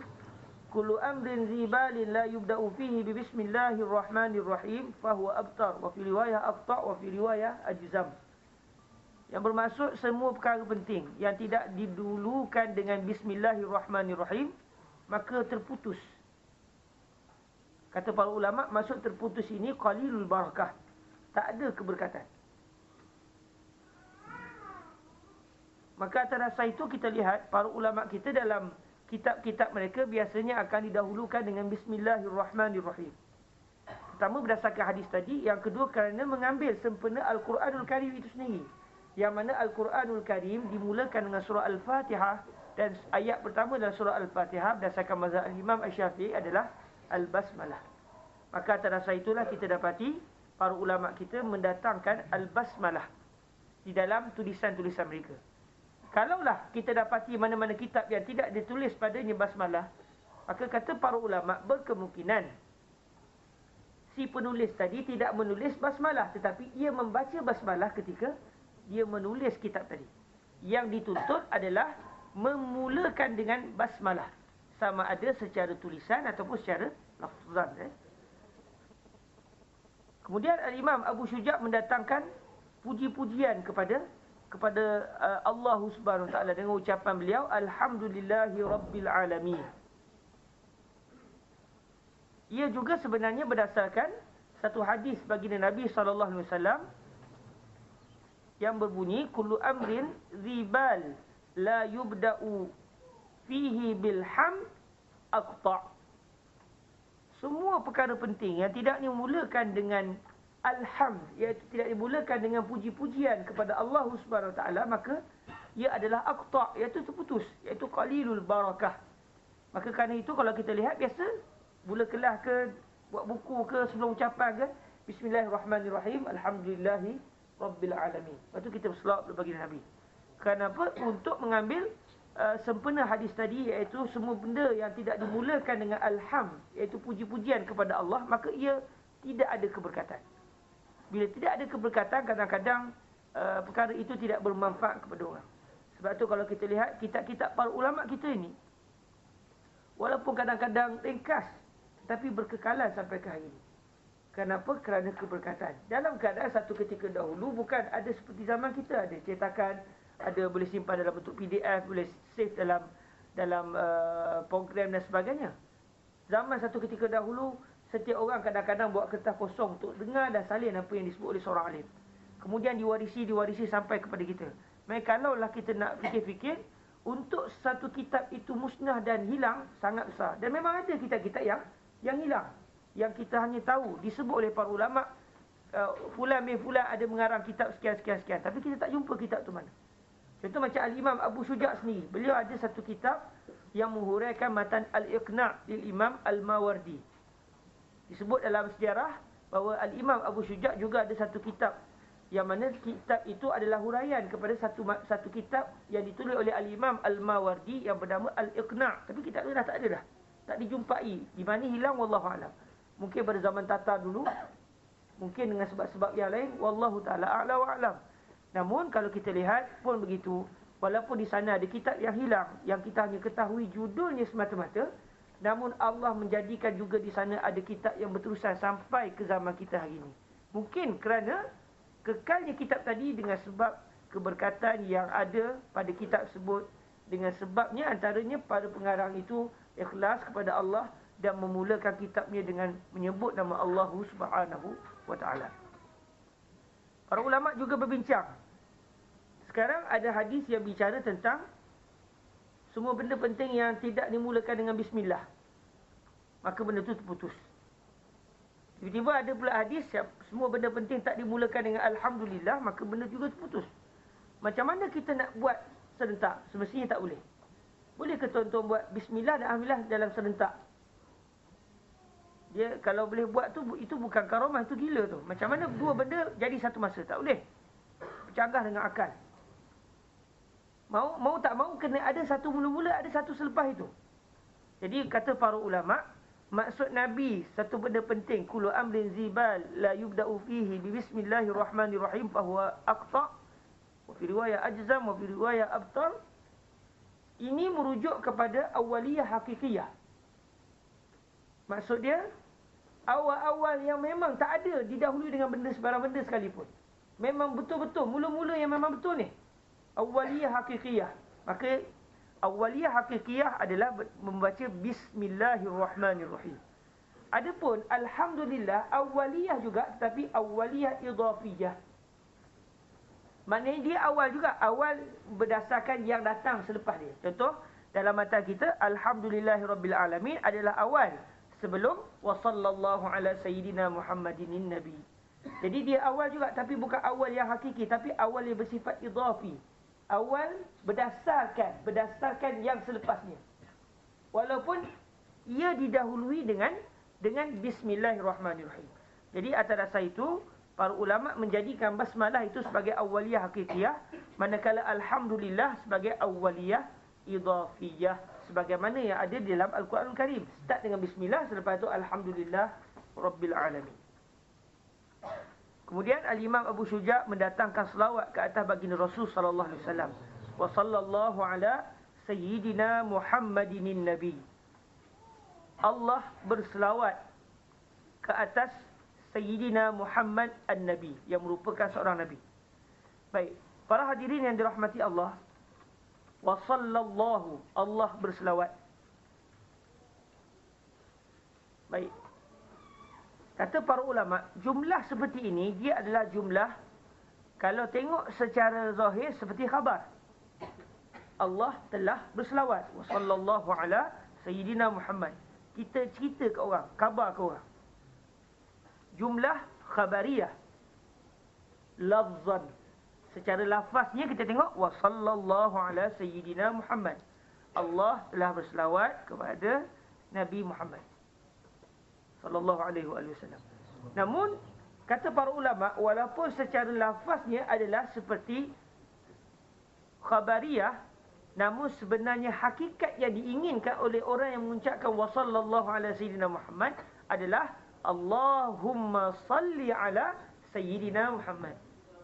kullu amrin zibalin la yubda'u fihi bi bismillahirrahmanirrahim fahuwa abtar, wa fi riwayah aqta' wa fi riwayah ajzam. Yang bermaksud semua perkara penting yang tidak didulukan dengan bismillahirrahmanirrahim maka terputus. Kata para ulama, maksud terputus ini qalilul barakah, tak ada keberkatan. Maka atas dasar itu kita lihat para ulama kita dalam kitab-kitab mereka biasanya akan didahulukan dengan bismillahirrahmanirrahim. Pertama berdasarkan hadis tadi, yang kedua kerana mengambil sempena Al-Quranul Karim itu sendiri. Yang mana Al-Quranul Karim dimulakan dengan surah Al-Fatihah, dan ayat pertama dalam surah Al-Fatihah berdasarkan mazhab Imam Asy-Syafi'i adalah Al-Basmalah. Maka atas dasar itulah kita dapati para ulama kita mendatangkan Al-Basmalah di dalam tulisan-tulisan mereka. Kalaulah kita dapati mana-mana kitab yang tidak ditulis padanya basmalah, maka kata para ulama berkemungkinan si penulis tadi tidak menulis basmalah, tetapi ia membaca basmalah ketika dia menulis kitab tadi. Yang dituntut adalah memulakan dengan basmalah, sama ada secara tulisan ataupun secara lafzan. Kemudian Al-Imam Abu Syuja' mendatangkan puji-pujian kepada Allah Subhanahu Wa Taala dengan ucapan beliau Alhamdulillahi Rabbil Alamin. Ia juga sebenarnya berdasarkan satu hadis baginda Nabi sallallahu alaihi wasallam yang berbunyi kullu amrin dzibal la yubda'u fihi bil hamd aqta'. Semua perkara penting yang tidak dimulakan dengan alhamd, iaitu tidak dimulakan dengan puji-pujian kepada Allah Subhanahu Wa Taala, maka ia adalah aqta', iaitu terputus, iaitu qalilul barakah. Maka kerana itu kalau kita lihat biasa mula kelas ke buat buku ke sebelum ucapan ke Bismillahirrahmanirrahim Alhamdulillahi Rabbil Alamin. Lepas tu kita berselawat kepada baginda Nabi. Kenapa? Untuk mengambil sempena hadis tadi, iaitu semua benda yang tidak dimulakan dengan alhamd, iaitu puji-pujian kepada Allah, maka ia tidak ada keberkatan. Bila tidak ada keberkatan, kadang-kadang perkara itu tidak bermanfaat kepada orang. Sebab tu kalau kita lihat kitab-kitab para ulama kita ini, walaupun kadang-kadang ringkas, tapi berkekalan sampai ke hari ini. Kenapa? Kerana keberkatan. Dalam keadaan satu ketika dahulu, bukan ada seperti zaman kita, ada cetakan, ada boleh simpan dalam bentuk PDF, boleh save dalam program dan sebagainya. Zaman satu ketika dahulu, setiap orang kadang-kadang buat kertas kosong untuk dengar dan salin apa yang disebut oleh seorang alim. Kemudian diwarisi sampai kepada kita. Maka kalaulah kita nak fikir-fikir, untuk satu kitab itu musnah dan hilang, sangat besar. Dan memang ada kitab-kitab yang hilang. Yang kita hanya tahu, disebut oleh para ulama, fulan bin fulan ada mengarang kitab sekian. Tapi kita tak jumpa kitab tu mana. Contoh macam Al-Imam Abu Syuja' sendiri. Beliau ada satu kitab yang menghuraikan matan Al-Iqna' lil Imam Al-Mawardi. Disebut dalam sejarah bahawa Al-Imam Abu Syuja' juga ada satu kitab, yang mana kitab itu adalah huraian kepada satu kitab yang ditulis oleh Al-Imam Al-Mawardi yang bernama Al-Iqna'. Tapi kitab itu dah tak ada dah. Tak dijumpai. Di mana hilang, wallahu a'lam. Mungkin pada zaman Tatar dulu, mungkin dengan sebab-sebab yang lain, wallahu ta'ala a'la wa a'lam. Namun kalau kita lihat pun begitu, walaupun di sana ada kitab yang hilang, yang kita hanya ketahui judulnya semata-mata, namun Allah menjadikan juga di sana ada kitab yang berterusan sampai ke zaman kita hari ini. Mungkin kerana kekalnya kitab tadi dengan sebab keberkatan yang ada pada kitab tersebut, dengan sebabnya antaranya pada pengarang itu ikhlas kepada Allah dan memulakan kitabnya dengan menyebut nama Allah Subhanahu wa Ta'ala. Para ulama juga berbincang. Sekarang ada hadis yang bicara tentang semua benda penting yang tidak dimulakan dengan bismillah, maka benda itu terputus. Tiba-tiba ada pula hadis yang semua benda penting tak dimulakan dengan alhamdulillah, maka benda juga terputus. Macam mana kita nak buat serentak? Semestinya tak boleh. Boleh ke tuan-tuan buat bismillah dan alhamdulillah dalam serentak? Dia kalau boleh buat tu, itu bukan karamah, itu gila tu. Macam mana dua benda jadi satu masa? Tak boleh. Bercanggah dengan akal. Mau tak mau kena ada satu mula-mula, ada satu selepas itu. Jadi kata para ulama, maksud Nabi satu benda penting, kullu amrin zibal la yubda'u fihi bi bismillahirrahmanirrahim fahuwa aqta', wa fi riwayah ajzam, wa fi riwayah abtar. Ini merujuk kepada awaliyah hakikiyah. Maksud dia, awal-awal yang memang tak ada didahului dengan benda sebarang benda sekalipun. Memang betul-betul, mula-mula yang memang betul ni. Awaliyah hakikiyah. Maka awaliyah hakikiyah adalah membaca Bismillahirrahmanirrahim. Adapun alhamdulillah awaliyah juga, tetapi awaliyah idhafiyah. Maknanya dia awal juga, awal berdasarkan yang datang selepas dia. Contoh dalam mata kita Alhamdulillahirabbil alamin adalah awal. sebelum wa sallallahu ala sayyidina Muhammadin nabi. Jadi dia awal juga, tapi bukan awal yang hakiki, tapi awal yang bersifat idhafi. Awal berdasarkan yang selepasnya. Walaupun ia didahului dengan bismillahirrahmanirrahim. Jadi atas dasar itu para ulama menjadikan basmalah itu sebagai awaliyah hakikiyah, manakala alhamdulillah sebagai awaliyah idhafiyah, sebagaimana yang ada di dalam Al-Quranul Karim. Start dengan bismillah, selepas itu alhamdulillah rabbil alamin. Kemudian Al-Imam Abu Syuja' mendatangkan selawat ke atas baginda Rasul sallallahu alaihi wasallam. Wa sallallahu ala sayyidina Muhammadin nabi. Allah berselawat ke atas Sayyidina Muhammad an-Nabi, yang merupakan seorang Nabi. Baik, para hadirin yang dirahmati Allah, wa sallallahu, Allah berselawat. Baik, kata para ulama, jumlah seperti ini, dia adalah jumlah, kalau tengok secara zahir, seperti khabar. Allah telah berselawat. Wa sallallahu ala Sayyidina Muhammad. Kita cerita ke orang, khabar ke orang. Jumlah khabariyah. Lafzan. Secara lafaznya kita tengok wa sallallahu ala sayyidina Muhammad. Allah telah berselawat kepada Nabi Muhammad sallallahu alaihi wasallam. Namun kata para ulama, walaupun secara lafaznya adalah seperti khabariyah, namun sebenarnya hakikat yang diinginkan oleh orang yang mengucapkan wa sallallahu ala sayyidina Muhammad adalah Allahumma salli ala sayyidina Muhammad.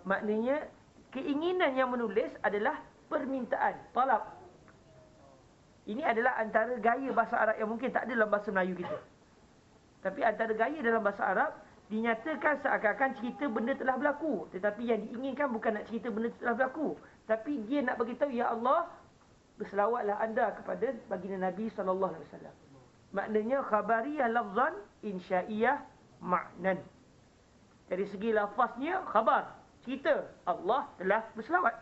Maknanya keinginan yang menulis adalah permintaan, talab. Ini adalah antara gaya bahasa Arab yang mungkin tak ada dalam bahasa Melayu kita. Tapi antara gaya dalam bahasa Arab, dinyatakan seakan-akan cerita benda telah berlaku. Tetapi yang diinginkan bukan nak cerita benda telah berlaku. Tapi dia nak beritahu, ya Allah, berselawatlah anda kepada baginda Nabi sallallahu alaihi wasallam. Maknanya khabariyah lafzan, insya'iyah ma'nan. Dari segi lafaznya khabar, cerita Allah telah berselawat.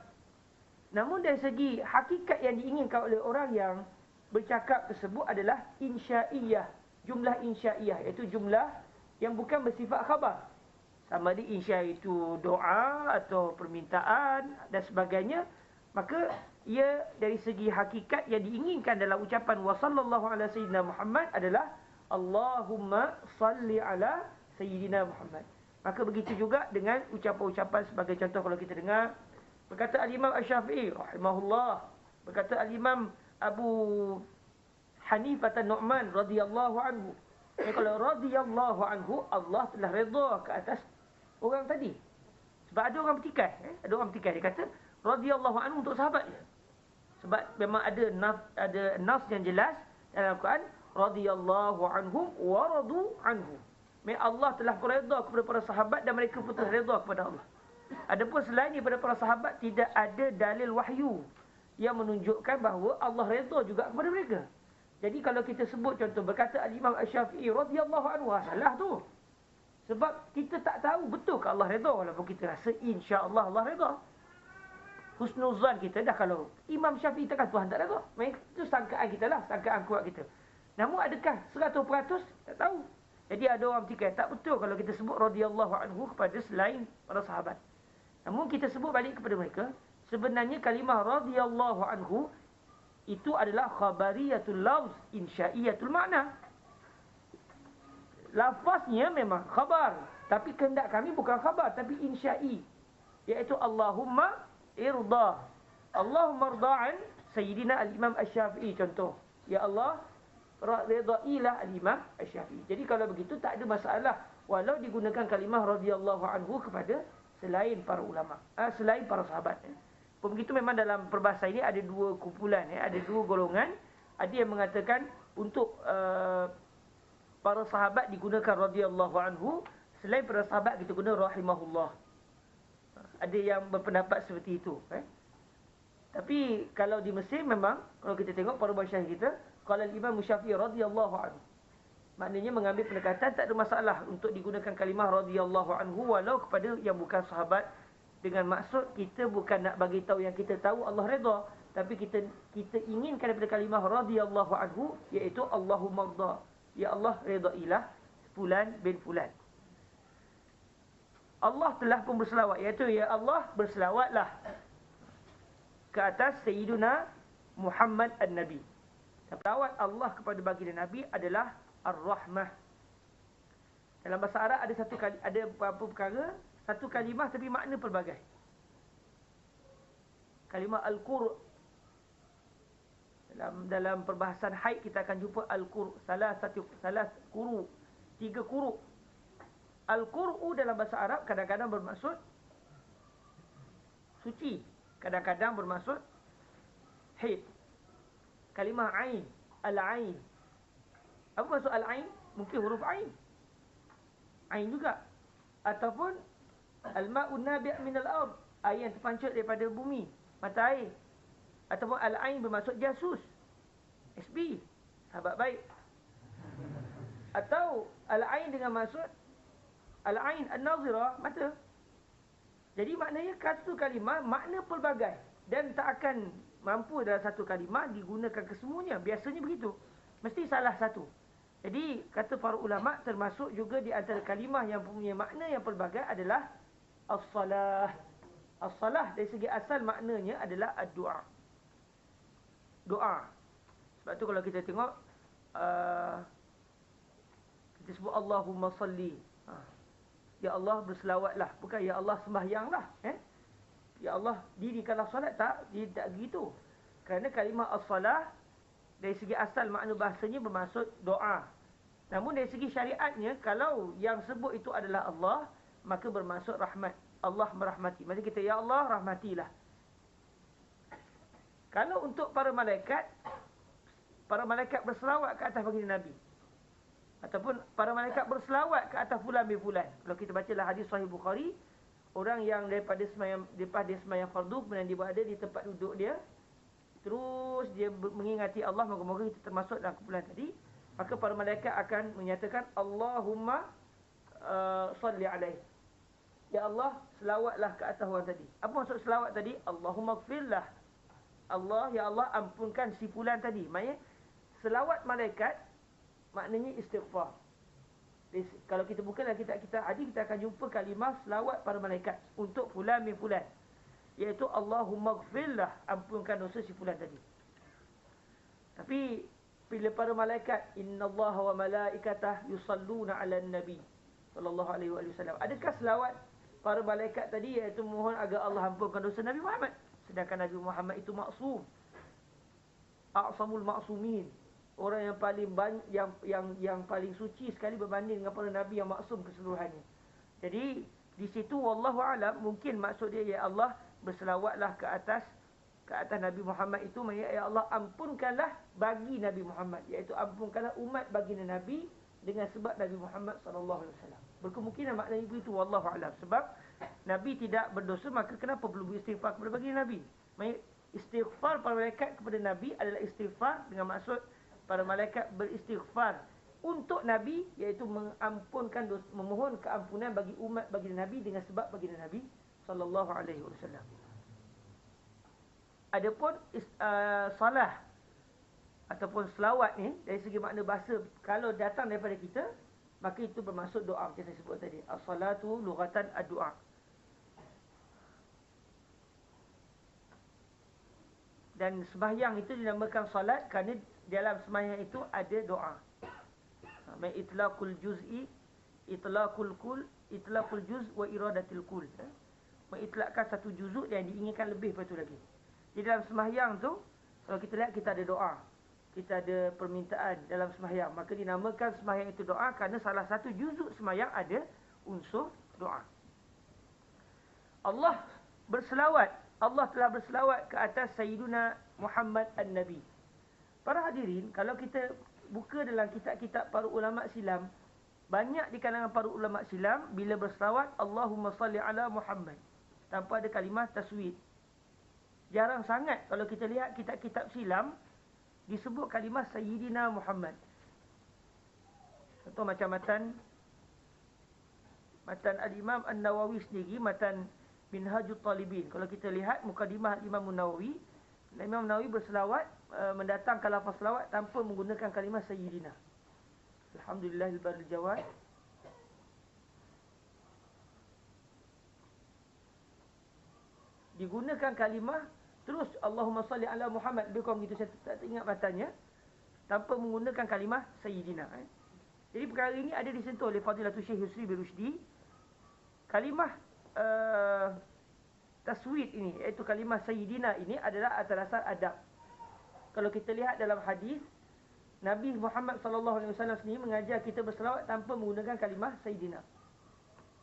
Namun dari segi hakikat yang diinginkan oleh orang yang bercakap tersebut adalah insya'iyah, jumlah insya'iyah, iaitu jumlah yang bukan bersifat khabar. Sama ada insya' itu doa atau permintaan dan sebagainya, maka ia dari segi hakikat yang diinginkan dalam ucapan wa sallallahu ala sayyidina Muhammad adalah Allahumma salli ala sayyidina Muhammad. Maka begitu juga dengan ucapan-ucapan sebagai contoh kalau kita dengar, berkata Al-Imam Asy-Syafi'i rahimahullah, berkata Al-Imam Abu Hanifah An-Nu'man radhiyallahu anhu, kalau radhiyallahu anhu, Allah telah redha ke atas orang tadi. Sebab ada orang bertikai, ada orang bertikai, dia kata radhiyallahu anhu untuk sahabat dia. Sebab memang ada nas yang jelas dalam Al-Quran, radhiyallahu anhum wa radu anhu. Allah telah beredha kepada para sahabat dan mereka pun telah redha kepada Allah. Adapun selain daripada para sahabat, tidak ada dalil wahyu yang menunjukkan bahawa Allah redha juga kepada mereka. Jadi kalau kita sebut contoh, berkata Al-Imam Asy-Syafi'i radhiyallahu anhu, salah tu. Sebab kita tak tahu betul ke Allah redha, walaupun kita rasa insya-Allah Allah redha. Husnuzan kita dah, kalau Imam Syafi'i takkan Tuhan tak redha. Itu sangkaan kita lah, sangkaan kuat kita. Namun adakah 100%? Tak tahu. Jadi ada orang bertikai, tak betul kalau kita sebut radhiyallahu anhu kepada selain para sahabat. Namun kita sebut balik kepada mereka, sebenarnya kalimah radhiyallahu anhu itu adalah khabariyatul lafz, insyaiyatul makna. Lafaznya memang khabar, tapi kehendak kami bukan khabar, tapi insyai, iaitu Allahumma irda, Allahumma arda'an Sayyidina Al-Imam Asy-Syafi'i contoh. Ya Allah, redailah Al-Imam Asy-Syafi'i. Jadi kalau begitu tak ada masalah walau digunakan kalimah radhiyallahu anhu kepada selain para ulama, selain para sahabat. Begitu memang dalam perbahasan ini ada dua kumpulan, ada dua golongan. Ada yang mengatakan untuk para sahabat digunakan radhiyallahu anhu, selain para sahabat kita guna rahimahullah. Ada yang berpendapat seperti itu. Tapi kalau di Mesir memang, kalau kita tengok para masyayikh kita, kalau Imam Syafi'i radhiyallahu anhu, maknanya mengambil pendekatan tak ada masalah untuk digunakan kalimah radhiyallahu anhu walau kepada yang bukan sahabat, dengan maksud kita bukan nak bagi tahu yang kita tahu Allah redha, tapi kita inginkan daripada kalimah radhiyallahu anhu iaitu Allahumma ardha, Ya Allah redailah fulan bin fulan. Allah telah pun berselawat, iaitu ya Allah berselawatlah ke atas Sayyiduna Muhammad An-Nabi. Selawat Allah kepada baginda Nabi adalah Ar-Rahmah. Dalam bahasa Arab ada beberapa perkara, satu kalimah tapi makna pelbagai. Kalimah Al-Qur'. Dalam perbahasan haid kita akan jumpa Al-Qur', salah quru', 3 quru'. Al-Qur'u dalam bahasa Arab kadang-kadang bermaksud suci, kadang-kadang bermaksud haid. Kalimah ain, al-ain. Apa maksud al-ain? Mungkin huruf ain. Ain juga. Ataupun al-ma'un nabi' min al-ard, air yang terpancut daripada bumi, mata air. Ataupun al-ain bermaksud jasus, SB, sahabat baik. Atau al-ain dengan maksud al-ain an-nazirah, mata. Jadi maknanya satu kalimah makna pelbagai dan tak akan mampu dalam satu kalimah digunakan kesemuanya. Biasanya begitu. Mesti salah satu. Jadi kata para ulama termasuk juga di antara kalimah yang mempunyai makna yang pelbagai adalah as-salah. As-salah dari segi asal maknanya adalah ad-du'a. Doa. Sebab tu kalau kita tengok kita sebut Allahumma salli. Ya Allah berselawatlah, bukan ya Allah sembahyanglah, Ya Allah dirikanlah solat, tak, dia tak begitu. Kerana kalimah as-salah dari segi asal makna bahasanya bermaksud doa. Namun dari segi syariatnya, kalau yang sebut itu adalah Allah, maka bermaksud rahmat. Allah merahmati. Maksudnya kita, ya Allah rahmatilah. Kalau untuk para malaikat berselawat ke atas baginda Nabi. Ataupun para malaikat berselawat ke atas fulan bin fulan. Kalau kita bacalah hadis Sahih Bukhari, orang yang daripada dia sembahyang fardu, kemudian dia berada di tempat duduk dia, terus dia mengingati Allah, moga-moga kita termasuk dalam kumpulan tadi, maka para malaikat akan menyatakan Allahumma salli alaihi. Ya Allah, selawatlah ke atas orang tadi. Apa maksud selawat tadi? Allahumma gfirlah. Allah, ya Allah ampunkan si fulan tadi. Maksudnya selawat malaikat maknanya istighfar. Kalau kita buka dalam kitab-kitab hadis, kita akan jumpa kalimah selawat para malaikat untuk fulan bin fulan, iaitu Allahumma gfirlah, ampunkan dosa si fulan tadi. Tapi bila para malaikat, innallaha wa malaikatahu yusalluna 'alan nabi sallallahu alaihi wasallam, adakah selawat para malaikat tadi iaitu mohon agar Allah ampunkan dosa Nabi Muhammad? Sedangkan Nabi Muhammad itu maksum, a'samul ma'sumin, orang yang paling yang paling suci sekali berbanding dengan para nabi yang maksum keseluruhannya. Jadi di situ wallahu alam, mungkin maksud dia ya Allah berselawatlah ke atas Nabi Muhammad itu, ya Allah ampunkanlah bagi Nabi Muhammad, iaitu ampunkanlah umat baginda Nabi dengan sebab Nabi Muhammad sallallahu alaihi wasallam. Berkemungkinan maknanya begitu wallahu alam. Sebab Nabi tidak berdosa, maka kenapa perlu beristighfar kepada baginda Nabi? Istighfar para malaikat kepada Nabi adalah istighfar dengan maksud para malaikat beristighfar untuk Nabi, iaitu mengampunkan dosa, memohon keampunan bagi umat baginda Nabi dengan sebab baginda Nabi sallallahu alaihi wasallam. Adapun salah ataupun selawat ni dari segi makna bahasa, kalau datang daripada kita, maka itu bermaksud doa, macam saya sebut tadi. As-salatu lughatan ad-du'a. Dan sembahyang itu dinamakan salat kerana dalam sembahyang itu ada doa. Itlaqul juz'i, itlaqul kul, itlaqul juz' wa iradatil kul. Mengitlakkan satu juzuk yang diinginkan lebih daripada itu lagi. Di dalam sembahyang tu, kalau kita lihat, kita ada doa, kita ada permintaan dalam sembahyang, maka dinamakan sembahyang itu doa kerana salah satu juzuk sembahyang ada unsur doa. Allah berselawat, Allah telah berselawat ke atas Sayyiduna Muhammad An-Nabi. Para hadirin, kalau kita buka dalam kitab-kitab para ulama silam, banyak di kalangan para ulama silam bila berselawat Allahumma salli ala Muhammad tanpa ada kalimah taswid. Jarang sangat kalau kita lihat kitab-kitab silam disebut kalimah Sayyidina Muhammad. Contoh macam matan Al-Imam An-Nawawi sendiri, matan Minhajut Talibin. Kalau kita lihat mukadimah Imam Nawawi, Imam Nawawi berselawat, mendatangkan lafaz selawat tanpa menggunakan kalimah Sayyidina. Alhamdulillahil baril jawad. Digunakan kalimah terus Allahumma salli ala Muhammad. Lebih kurang begitu, saya tak ingat matanya, tanpa menggunakan kalimah Sayyidina. Jadi perkara ini ada disentuh oleh Fadilatul Syekh Yusri bin Rushdi. Kalimah taswid ini, iaitu kalimah Sayyidina ini adalah atas dasar adab. Kalau kita lihat dalam hadis, Nabi Muhammad SAW sendiri mengajar kita berselawat tanpa menggunakan kalimah Sayyidina.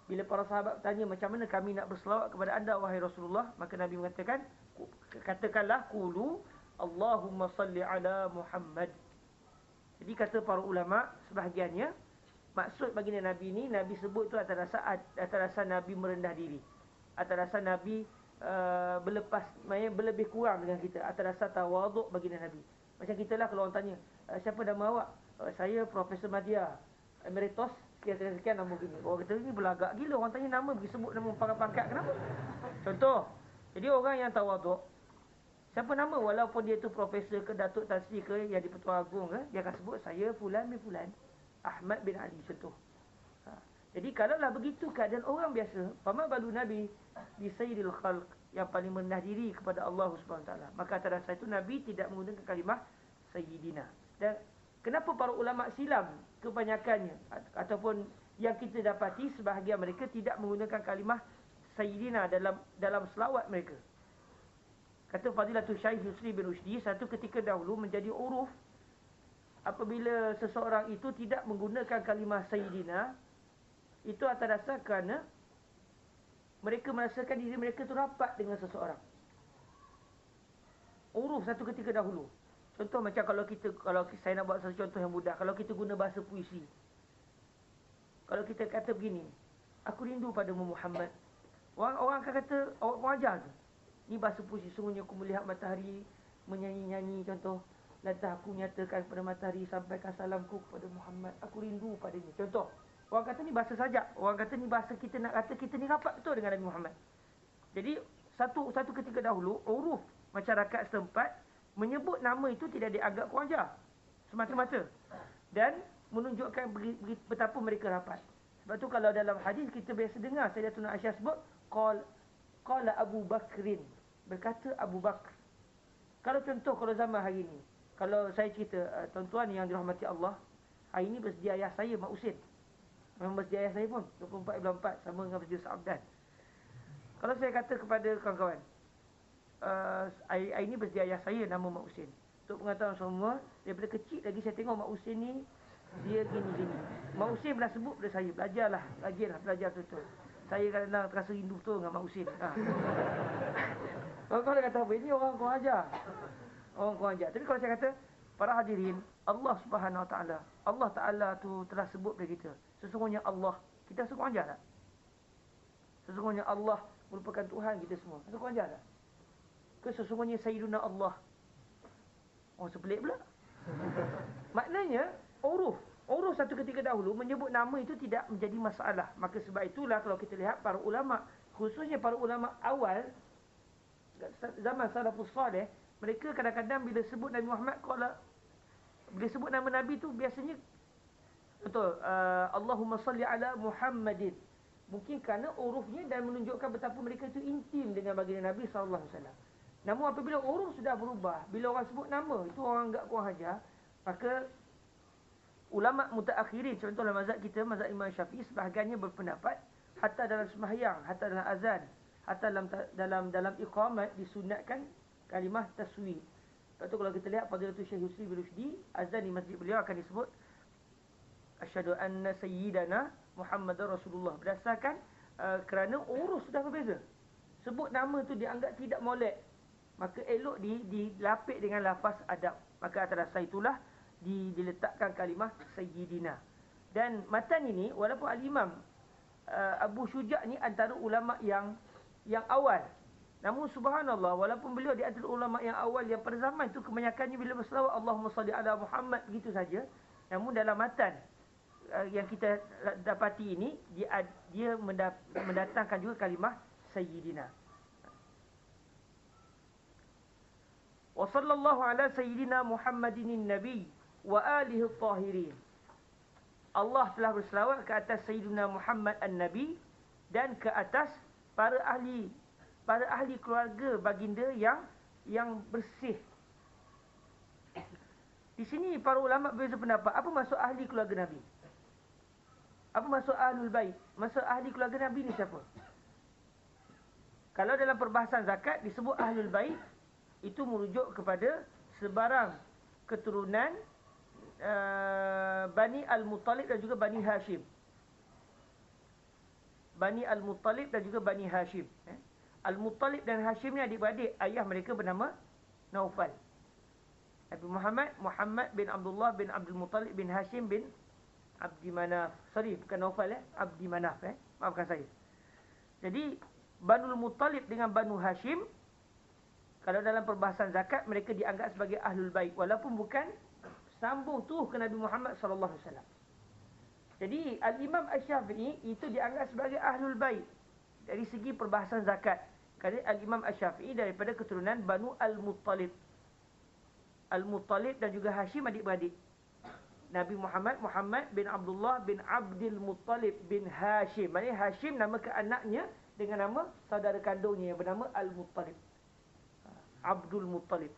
Bila para sahabat tanya macam mana kami nak berselawat kepada anda wahai Rasulullah, maka Nabi mengatakan, katakanlah qulu Allahumma salli ala Muhammad. Jadi kata para ulama sebahagiannya, maksud baginda Nabi ni, Nabi sebut tu atas dasar Nabi merendah diri, atas dasar Nabi berlebih kurang dengan kita, atas dasar tawaduk baginda Nabi. Macam kita lah, kalau orang tanya, siapa nama awak? Saya Profesor Madya Emeritus sekian nama gini. Orang kata ni belagak gila, orang tanya nama, pergi sebut nama pangkat, kenapa? Contoh, jadi orang yang tawaduk, siapa nama, walaupun dia tu profesor ke, Datuk Tasri ke, yang di Pertuan Agong ke, dia akan sebut saya Fulan bin Fulan, Ahmad bin Ali, contoh. Jadi kalaulah begitu keadaan orang biasa, fama balu Nabi bi sayyidil khalq, yang paling merendah diri kepada Allah Subhanahu taala, maka atas dasar itu Nabi tidak menggunakan kalimah sayyidina. Dan kenapa para ulama silam kebanyakannya, ataupun yang kita dapati sebahagian mereka tidak menggunakan kalimah sayyidina dalam selawat mereka. Kata Fadilatul Syekh Yusri bin Rushdi, satu ketika dahulu menjadi uruf apabila seseorang itu tidak menggunakan kalimah sayyidina, itu atas dasar kerana mereka merasakan diri mereka tu rapat dengan seseorang. Uruf satu ketika dahulu. Contoh macam kalau saya nak buat satu contoh yang mudah, kalau kita guna bahasa puisi. Kalau kita kata begini, aku rindu padamu Muhammad. Orang akan kata, orang ajar tu. Ni bahasa puisi, sungguhnya aku melihat matahari menyanyi-nyanyi, contoh. Lantas aku nyatakan kepada matahari, sampaikan salamku kepada Muhammad. Aku rindu padanya. Contoh. Orang kata ni bahasa sajak. Orang kata ni bahasa kita nak kata kita ni rapat betul dengan Nabi Muhammad. Jadi satu ketika dahulu, uruf masyarakat setempat menyebut nama itu tidak dianggap kurang ajar semata-mata, dan menunjukkan betapa mereka rapat. Sebab tu kalau dalam hadis kita biasa dengar Sayyidatuna Aisyah sebut qala Abu Bakrin, berkata Abu Bakr. Kalau contoh, kalau zaman hari ni, kalau saya cerita, tuan-tuan yang dirahmati Allah, hari ni bersedia ayah saya Mak Usin. Memang masjid ayah saya pun 24/4 sama dengan masjid Sa'abdan. Kalau saya kata kepada kawan-kawan, hari ini masjid ayah saya nama Mak Usin, untuk pengetahuan semua, daripada kecil lagi saya tengok Mak Usin ni dia gini. Mak Usin pernah sebut pada saya, belajarlah, rajinlah belajar betul. Saya kadang-kadang terasa rindu betul dengan Mak Usin. Kawan-kawan kata apa? Ini orang kurang ajar. Orang kurang ajar. Tapi kalau saya kata, para hadirin, Allah Subhanahu Wa Taala, Allah Taala tu telah sebut kepada kita, sesungguhnya Allah, kita suka ajar tak? Sesungguhnya Allah merupakan Tuhan kita semua, suka ajar tak? Sesungguhnya Sayyiduna Allah. Oh, sepelik pula. Maknanya uruf satu ketika dahulu menyebut nama itu tidak menjadi masalah. Maka sebab itulah kalau kita lihat para ulama, khususnya para ulama awal zaman salafus salih, mereka kadang-kadang bila sebut Nabi Muhammad, bila sebut nama Nabi tu biasanya betul, Allahumma salli ala Muhammadin. Mungkin kerana urufnya dan menunjukkan betapa mereka itu intim dengan baginda Nabi SAW. Namun apabila uruf sudah berubah, bila orang sebut nama, itu orang anggap kurang ajar, maka ulama' mutaakhirin, contoh dalam mazhab kita, mazhab Imam Syafi'i, sebahagiannya berpendapat, hatta dalam sembahyang, hatta dalam azan, hatta dalam iqamat, disunatkan kalimah taswid. Lepas tu kalau kita lihat Fadilatul Syekh Yusri bin Rushdi, azan di masjid beliau akan disebut asyhadu anna sayyidana Muhammadar Rasulullah, berdasarkan kerana urus sudah berbeza. Sebut nama tu dianggap tidak molek, maka elok dilapik dengan lafaz adab. Maka atas dasar itulah diletakkan kalimah sayyidina. Dan matan ini, walaupun al-Imam Abu Syuja' ni antara ulama yang awal, namun subhanallah, walaupun beliau di antara ulama yang awal, yang pada zaman itu kebanyakannya bila berselawat Allahumma salli ala Muhammad begitu saja, namun dalam matan yang kita dapati ini, dia mendatangkan juga kalimah sayyidina. Wa sallallahu ala sayyidina Muhammadin nabi wa alihi tahirin. Allah telah berselawat ke atas Sayyidina Muhammad An-Nabi dan ke atas para ahli keluarga baginda yang bersih. Di sini para ulama berbeza pendapat. Apa maksud ahli keluarga Nabi? Apa maksud ahlul bait? Maksud ahli keluarga Nabi ni siapa? Kalau dalam perbahasan zakat disebut ahlul bait, itu merujuk kepada sebarang keturunan Bani Al-Muttalib dan juga Bani Hashim. Bani Al-Muttalib dan juga Bani Hashim. Al-Muttalib dan Hashim ni adik-beradik. Ayah mereka bernama Naufal. Nabi Muhammad bin Abdullah bin Abdul Muttalib bin Hashim bin Abdi Manaf. Sorry, bukan Naufal Abdi Manaf Maafkan saya. Jadi Banul Muttalib dengan Banu Hashim, kalau dalam perbahasan zakat mereka dianggap sebagai ahlul bait walaupun bukan sambung tu ke Nabi Muhammad sallallahu alaihi wasallam. Jadi Al-Imam Asy-Syafi'i itu dianggap sebagai ahlul bait dari segi perbahasan zakat. Kerana Al-Imam Asy-Syafi'i daripada keturunan Banu Al-Muttalib. Al-Muttalib dan juga Hashim adik-beradik. Nabi Muhammad bin Abdullah bin Abdul Muttalib bin Hashim. Maksudnya Hashim nama ke anaknya dengan nama saudara kandungnya yang bernama Al-Muttalib. Abdul Muttalib.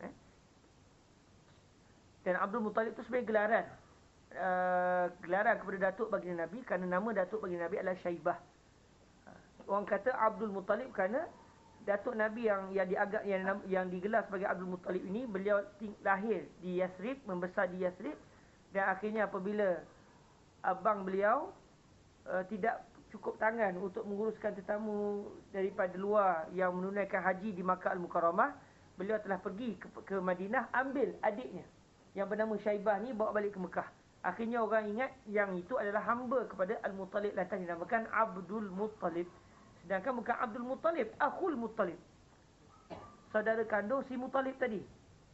Dan Abdul Muttalib itu sebenarnya gelaran. Gelaran kepada datuk baginda Nabi kerana nama datuk baginda Nabi adalah Syaibah. Orang kata Abdul Muttalib kerana datuk Nabi yang digelar sebagai Abdul Muttalib ini, beliau lahir di Yathrib, membesar di Yathrib, dan akhirnya apabila abang beliau tidak cukup tangan untuk menguruskan tetamu daripada luar yang menunaikan haji di Makkah Al-Mukarramah, beliau telah pergi ke Madinah ambil adiknya yang bernama Syaibah ni bawa balik ke Mekah. Akhirnya orang ingat yang itu adalah hamba kepada Al-Muttalib, lantas dinamakan Abdul Muttalib. Sedangkan bukan Abdul Muttalib, Akhul Muttalib, saudara kandung si Muttalib tadi.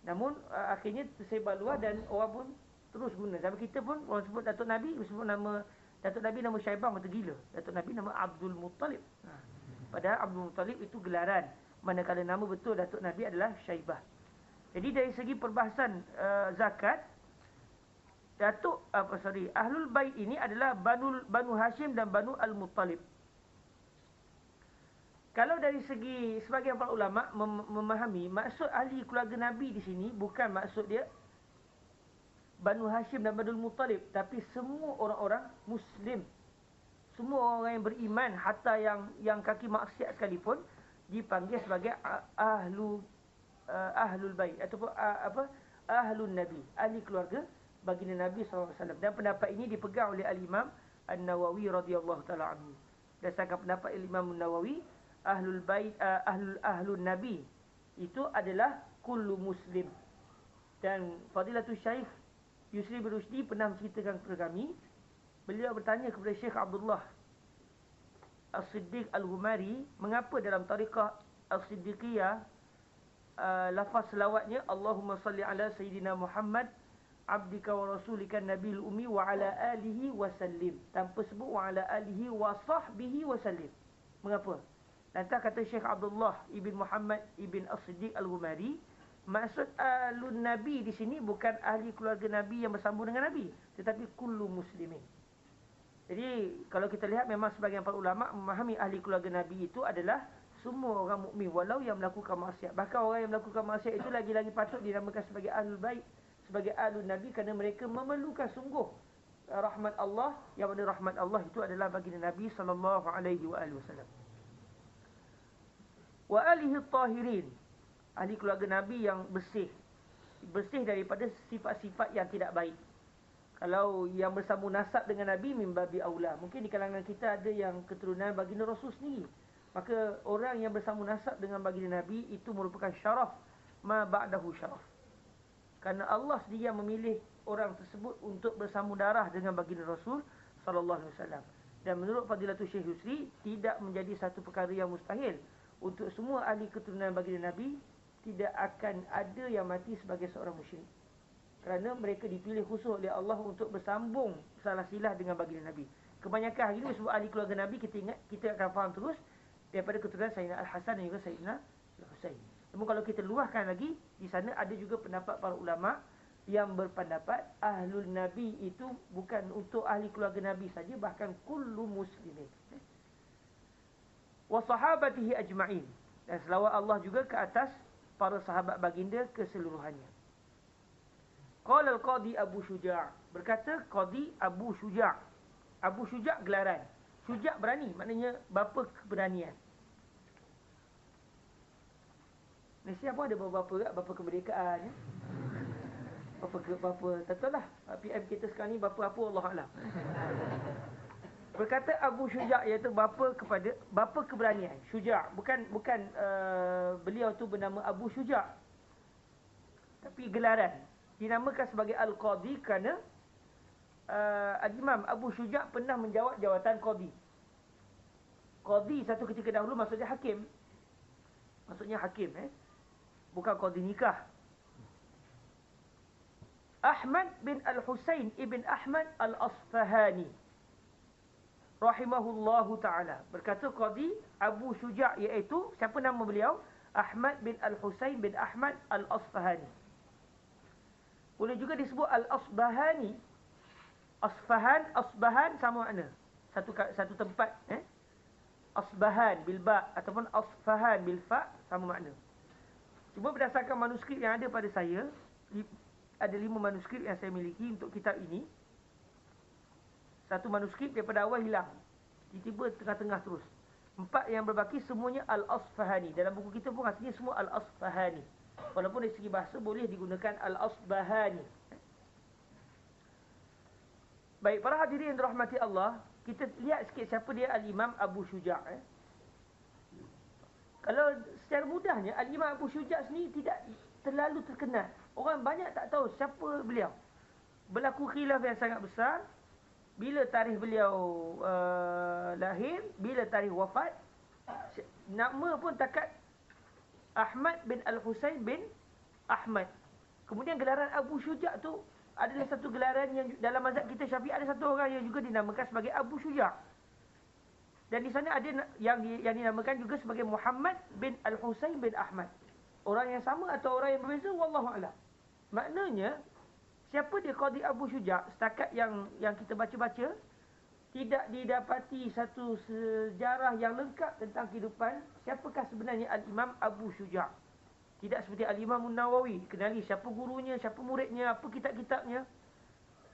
Namun akhirnya tersebar luar dan orang pun terus guna. Zaman kita pun orang sebut Datuk Nabi, sebut nama Datuk Nabi nama Syaibah, mata gila. Datuk Nabi nama Abdul Muttalib. Padahal Abdul Muttalib itu gelaran, manakala nama betul Datuk Nabi adalah Syaibah. Jadi dari segi perbahasan zakat, Ahlul Bait ini adalah Banu Hashim dan Banu Al-Muttalib. Kalau dari segi sebagian para ulama memahami maksud ahli keluarga Nabi di sini bukan maksud dia Banu Hashim dan Banu Muttalib, tapi semua orang-orang Muslim, semua orang yang beriman, hatta yang kaki maksiat sekalipun dipanggil sebagai ahlul bait ataupun ahlun Nabi, ahli keluarga baginda Nabi SAW. Dan pendapat ini dipegang oleh Al-Imam An-Nawawi radhiyallahu taala anhu. Dasarkan pendapat Imam An-Nawawi, ahlul bait ahlun Nabi itu adalah kullu muslim. Dan Fadilatul Syekh Yusri bin Rushdi pernah menceritakan kepada kami, beliau bertanya kepada Syekh Abdullah As-Siddiq Al-Humari, mengapa dalam tariqah As-Siddiqiyah lafaz selawatnya Allahumma salli ala Sayyidina Muhammad abdika wa rasulika nabil ummi wa ala alihi wa sallim, tanpa sebut wa ala alihi wa sahbihi wa sallim. Mengapa? Lantas kata Syekh Abdullah ibn Muhammad ibn As-Siddiq Al-Humari, maksud ahlun Nabi di sini bukan ahli keluarga Nabi yang bersambung dengan Nabi, tetapi kullu muslimin. Jadi kalau kita lihat memang sebagian para ulama memahami ahli keluarga Nabi itu adalah semua orang mukmin walau yang melakukan maksiat. Bahkan orang yang melakukan maksiat itu lagi-lagi patut dinamakan sebagai ahlul bait, sebagai ahlun Nabi, kerana mereka memerlukan sungguh rahmat Allah, yang mana rahmat Allah itu adalah baginda Nabi sallallahu alaihi wasallam. Wa alihi tahirin, ahli keluarga Nabi yang bersih daripada sifat-sifat yang tidak baik. Kalau yang bersambung nasab dengan Nabi mimbabi aula. Mungkin di kalangan kita ada yang keturunan baginda Rasul sendiri, maka orang yang bersambung nasab dengan baginda Nabi itu merupakan syaraf ma ba'dahu syaraf, kerana Allah sendiri yang memilih orang tersebut untuk bersambung darah dengan baginda Rasul sallallahu alaihi wasallam. Dan menurut Fadilatul Syekh Yusri, tidak menjadi satu perkara yang mustahil untuk semua ahli keturunan baginda Nabi tidak akan ada yang mati sebagai seorang musyrik, kerana mereka dipilih khusus oleh Allah untuk bersambung salah silah dengan baginda Nabi. Kebanyakan hari ini sebut ahli keluarga Nabi, kita akan faham terus daripada keturunan Sayyidina Al-Hasan dan juga Sayyidina Al-Husain. Namun kalau kita luahkan lagi, di sana ada juga pendapat para ulama yang berpendapat ahlul Nabi itu bukan untuk ahli keluarga Nabi saja, bahkan kullu muslimin. Wa sahabatihi ajma'in. Dan selawat Allah juga ke atas para sahabat baginda keseluruhannya. Qala al-Qadi Abu Syuja'. Berkata Qadi Abu Syuja'. Abu Syuja' gelaran. Syuja' berani, maknanya bapa keberanian. Malaysia pun ada bapa-bapa kat, bapa kemerdekaan ya. Bapa tak tahulah PM kita sekarang ni bapa apa Allah Alam. Berkata Abu Syuja' iaitu bapa keberanian. Syuja' bukan beliau tu bernama Abu Syuja', tapi gelaran. Dinamakan sebagai Al-Qadi kerana Al-Imam Abu Syuja' pernah menjawab jawatan Qadi. Qadi satu ketika dahulu maksudnya hakim. Maksudnya hakim bukan Qadi nikah. Ahmad bin Al-Husain ibn Ahmad Al-Asfahani rahimahullahu ta'ala. Berkata Qadi Abu Syuja' iaitu, siapa nama beliau? Ahmad bin Al-Husain bin Ahmad Al-Asfahani. Boleh juga disebut Al-Asbahani. Asbahan sama makna. Satu tempat. Asbahan bil ba ataupun Asfahan bil fa sama makna. Cuma berdasarkan manuskrip yang ada pada saya, ada 5 manuskrip yang saya miliki untuk kitab ini. Satu manuskrip daripada awal hilang, tiba-tiba tengah-tengah terus. 4 yang berbaki semuanya Al-Asfahani. Dalam buku kita pun aslinya semua Al-Asfahani. Walaupun dari segi bahasa boleh digunakan Al-Asbahani. Baik, para hadirin yang dirahmati Allah, kita lihat sikit siapa dia Al-Imam Abu Syuja'. Kalau secara mudahnya, Al-Imam Abu Syuja' sendiri tidak terlalu terkenal. Orang banyak tak tahu siapa beliau. Berlaku khilaf yang sangat besar. Bila tarikh beliau lahir, bila tarikh wafat. Nama pun takat Ahmad bin Al-Husain bin Ahmad. Kemudian gelaran Abu Syuja' tu adalah satu gelaran yang dalam mazhab kita Syafi'i ada satu orang yang juga dinamakan sebagai Abu Syuja'. Dan di sana ada yang dinamakan juga sebagai Muhammad bin Al-Husain bin Ahmad. Orang yang sama atau orang yang berbeza, wallahu a'lam. Maknanya siapa dia Qadi Abu Syuja'? Setakat yang kita baca-baca, tidak didapati satu sejarah yang lengkap tentang kehidupan siapakah sebenarnya Al-Imam Abu Syuja'. Tidak seperti Al-Imam Nawawi, kenali siapa gurunya, siapa muridnya, apa kitab-kitabnya.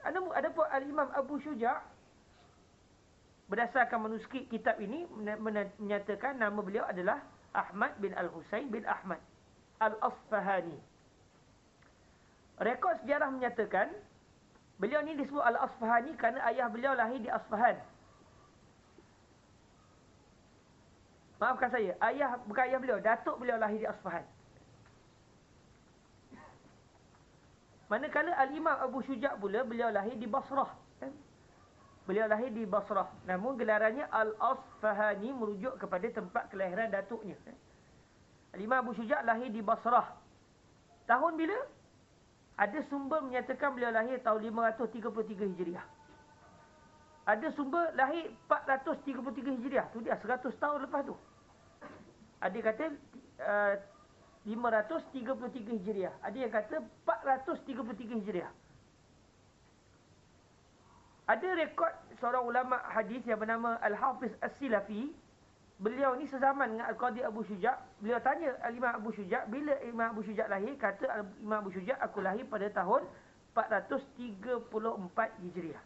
Adapun Al-Imam Abu Syuja', berdasarkan manuskrip kitab ini menyatakan nama beliau adalah Ahmad bin Al-Husain bin Ahmad Al-Asfahani. Rekod sejarah menyatakan beliau ni disebut Al-Asfahani kerana ayah beliau lahir di Asfahan. Maafkan saya, bukan ayah beliau, datuk beliau lahir di Asfahan. Manakala Al-Imam Abu Syuja' pula beliau lahir di Basrah. Beliau lahir di Basrah. Namun gelarannya Al-Asfahani merujuk kepada tempat kelahiran datuknya. Al-Imam Abu Syuja' lahir di Basrah. Tahun bila? Ada sumber menyatakan beliau lahir tahun 533 Hijriah. Ada sumber lahir 433 Hijriah. Tu dia 100 tahun lepas tu. Ada kata 533 Hijriah. Ada yang kata 433 Hijriah. Ada rekod seorang ulama hadis yang bernama Al-Hafiz As-Silafi. Beliau ni sezaman dengan Al-Qadi Abu Syuja'. Beliau tanya Al-Imam Abu Syuja', bila Imam Abu Syuja' lahir? Kata Imam Abu Syuja', aku lahir pada tahun 434 Hijriah.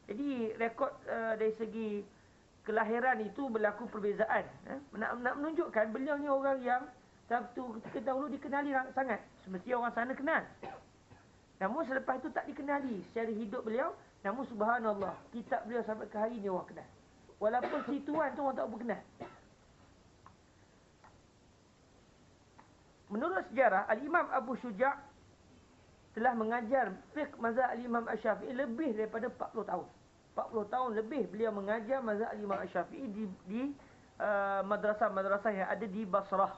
Jadi rekod dari segi kelahiran itu berlaku perbezaan. Nak menunjukkan beliau ni orang yang satu ketika dahulu dikenali sangat. Semestinya orang sana kenal. Namun selepas itu tak dikenali secara hidup beliau. Namun subhanallah, kitab beliau sampai ke hari ni orang kenal. Walaupun situan tu orang tak berkenal. Menurut sejarah, Al-Imam Abu Syuja' telah mengajar fiqh mazhab Al-Imam Asy-Syafi'i lebih daripada 40 tahun. 40 tahun lebih beliau mengajar mazhab Al-Imam Asy-Syafi'i di madrasah-madrasah yang ada di Basrah.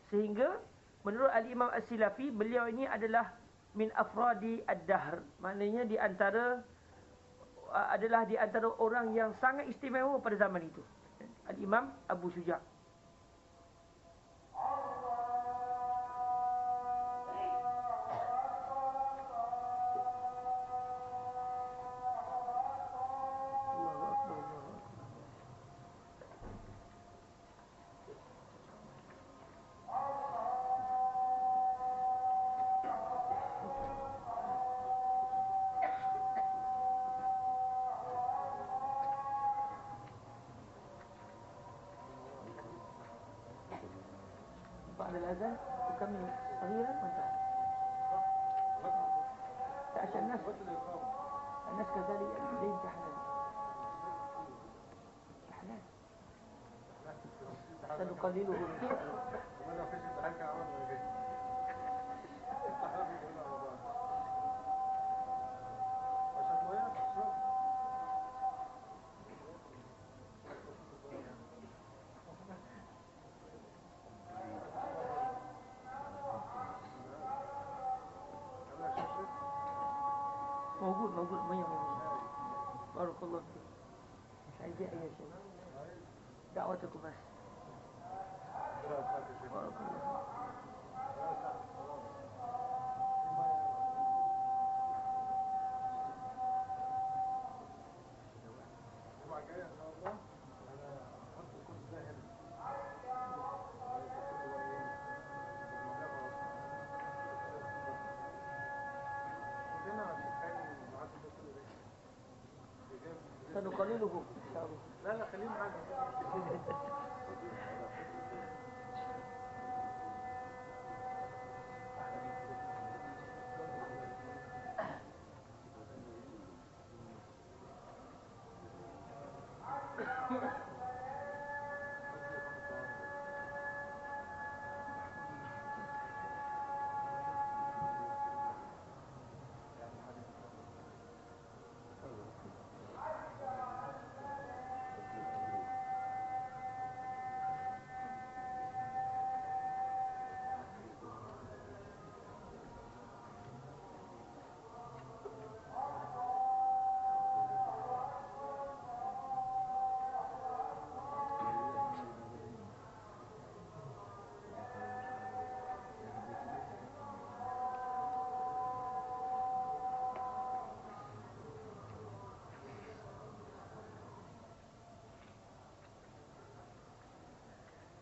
Sehingga menurut Al-Imam As-Silafi, beliau ini adalah min afradi ad-dahr. Maknanya adalah di antara orang yang sangat istimewa pada zaman itu. Al-Imam Abu Syuja'. بعد الأذان تكمل صغيرا وانت عشان الناس كذلك زي امتحانات سنقلله إن شاء الله. موجود مية بارك الله فيك. مش عايزين أي شيء، دعوتكم بس. بارك الله فيك. سنقلله إن شاء الله. لا خليه معانا.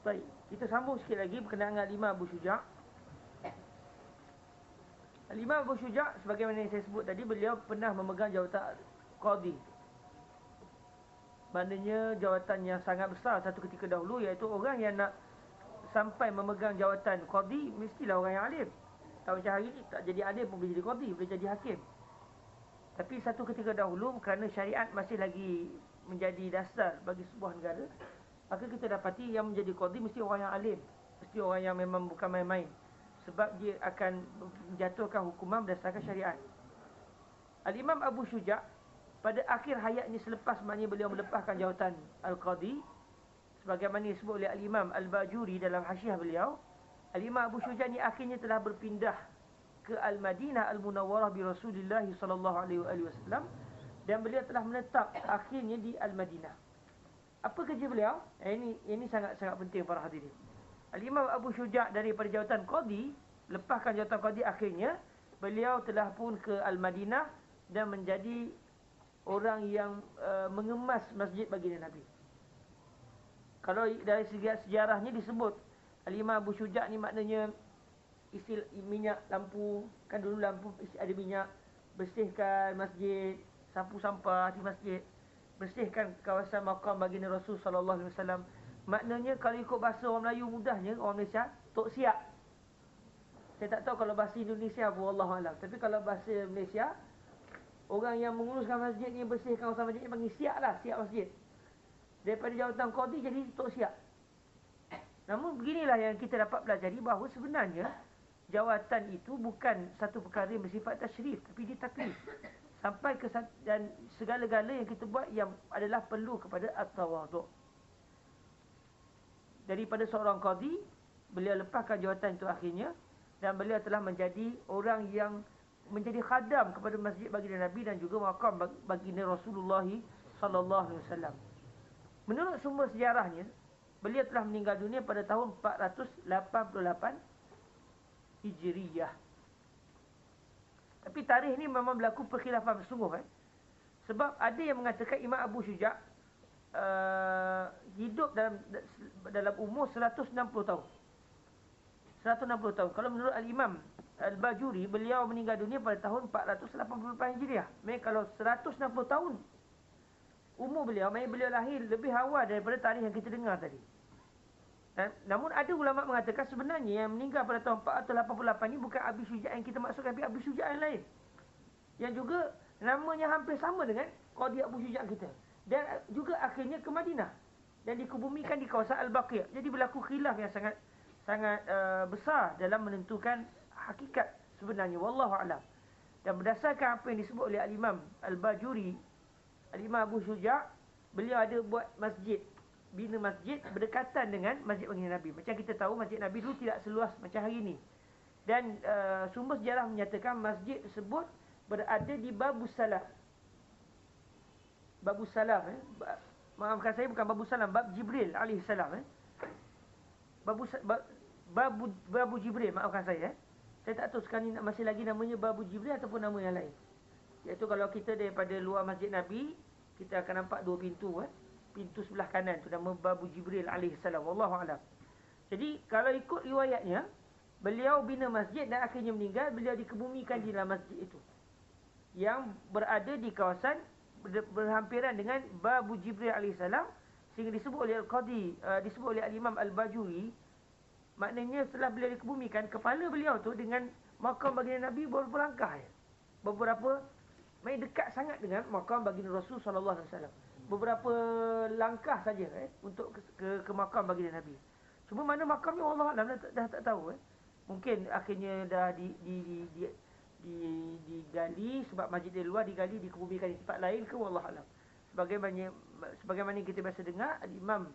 Baik, kita sambung sikit lagi berkenaan dengan Al-Imam Abu Syuja'. Al-Imam Abu Syuja' sebagaimana yang saya sebut tadi, beliau pernah memegang jawatan qadi. Maknanya jawatan yang sangat besar satu ketika dahulu, iaitu orang yang nak sampai memegang jawatan qadi mestilah orang yang alim. Tak macam hari ni, tak jadi alim pun boleh jadi qadi, boleh jadi hakim. Tapi satu ketika dahulu, kerana syariat masih lagi menjadi dasar bagi sebuah negara, maka kita dapati yang menjadi qadi mesti orang yang alim, mesti orang yang memang bukan main-main, sebab dia akan menjatuhkan hukuman berdasarkan syariat. Al-Imam Abu Syuja' pada akhir hayatnya, selepas maknanya beliau melepaskan jawatan Al-Qadi, sebagaimana disebut oleh Al-Imam Al-Bajuri dalam hasyiah beliau, Al-Imam Abu Syuja' ni akhirnya telah berpindah ke Al-Madinah Al-Munawwarah bi Rasulillah sallallahu alaihi wasallam, dan beliau telah menetap akhirnya di Al-Madinah. Apa kerja beliau? Ini sangat-sangat penting para hadirin. Al-Imam Abu Syuja' daripada jawatan qadi, lepaskan jawatan qadi, akhirnya beliau telah pun ke Al-Madinah dan menjadi orang yang mengemas masjid baginda Nabi. Kalau dari segi sejarahnya disebut Al-Imam Abu Syuja' ni maknanya isi minyak lampu, kan dulu lampu ada minyak, bersihkan masjid, sapu sampah di masjid, bersihkan kawasan makam baginda Rasul sallallahu alaihi wasallam. Maknanya kalau ikut bahasa orang Melayu mudahnya, orang Malaysia, tok siap. Saya tak tahu kalau bahasa Indonesia apa, wallahu alam. Tapi kalau bahasa Malaysia, orang yang menguruskan masjid ni, bersihkan kawasan masjid ni, panggil siap lah, siap masjid. Daripada jawatan qadi jadi tok siap. Namun beginilah yang kita dapat pelajari, bahawa sebenarnya jawatan itu bukan satu perkara yang bersifat tasyrif, tapi dia taklif. Sampai ke, dan segala-gala yang kita buat yang adalah perlu kepada at-tawadhu'. Daripada seorang qadi, beliau lepaskan jawatan itu akhirnya, dan beliau telah menjadi orang yang menjadi khadam kepada masjid baginda Nabi dan juga makam baginda Rasulullah sallallahu alaihi wasallam. Menurut sumber sejarahnya, beliau telah meninggal dunia pada tahun 488 Hijriyah. Tapi tarikh ni memang berlaku perkhilafan bersungguh. Sebab ada yang mengatakan Imam Abu Syuja' hidup dalam umur 160 tahun. 160 tahun. Kalau menurut Al-Imam Al-Bajuri, beliau meninggal dunia pada tahun 488 Hijriah. Maksudnya kalau 160 tahun umur beliau, maksudnya beliau lahir lebih awal daripada tarikh yang kita dengar tadi. Namun ada ulama mengatakan sebenarnya yang meninggal pada tahun 488 ni bukan Abi Syuja' yang kita maksudkan, tapi Abi Syuja' yang lain. Yang juga namanya hampir sama dengan Qadi Abu Syuja' kita. Dan juga akhirnya ke Madinah. Dan dikebumikan di kawasan Al-Baqi'. Jadi berlaku khilaf yang sangat besar dalam menentukan hakikat sebenarnya. Wallahu a'lam. Dan berdasarkan apa yang disebut oleh Al-Imam Al-Bajuri, Al-Imam Abu Syuja', beliau ada buat masjid, bina masjid berdekatan dengan Masjid Baginda Nabi. Macam kita tahu Masjid Nabi dulu tidak seluas macam hari ini. Dan sumber sejarah menyatakan masjid tersebut berada di Babus Salam. Babus Salam, maafkan saya, bukan Babus Salam, Bab Jibril alaihi salam. Babu Jibril, maafkan saya. Saya tak tahu sekarang ni masih lagi namanya Babu Jibril ataupun nama yang lain. Iaitu kalau kita daripada luar Masjid Nabi, kita akan nampak dua pintu. Pintu sebelah kanan tu nama Babu Jibril alaihissalam. Wallahu a'lam. Jadi kalau ikut riwayatnya, beliau bina masjid dan akhirnya meninggal, beliau dikebumikan di dalam masjid itu, yang berada di kawasan berhampiran dengan Babu Jibril alaihissalam, sehingga disebut oleh Al-Qadi, disebut oleh Al-Imam Al-Bajuri, maknanya setelah beliau dikebumikan, kepala beliau tu dengan makam baginda Nabi beberapa langkah. Main dekat sangat dengan makam baginda Rasul sallallahu alaihi wasallam. Beberapa langkah saja untuk ke makam baginda Nabi. Cuma mana makamnya Allah Alam dah tak tahu. Mungkin akhirnya dah digali sebab masjid dari luar digali, dikebumikan di tempat lain ke, wallahu alam. Sebagaimana kita biasa dengar Imam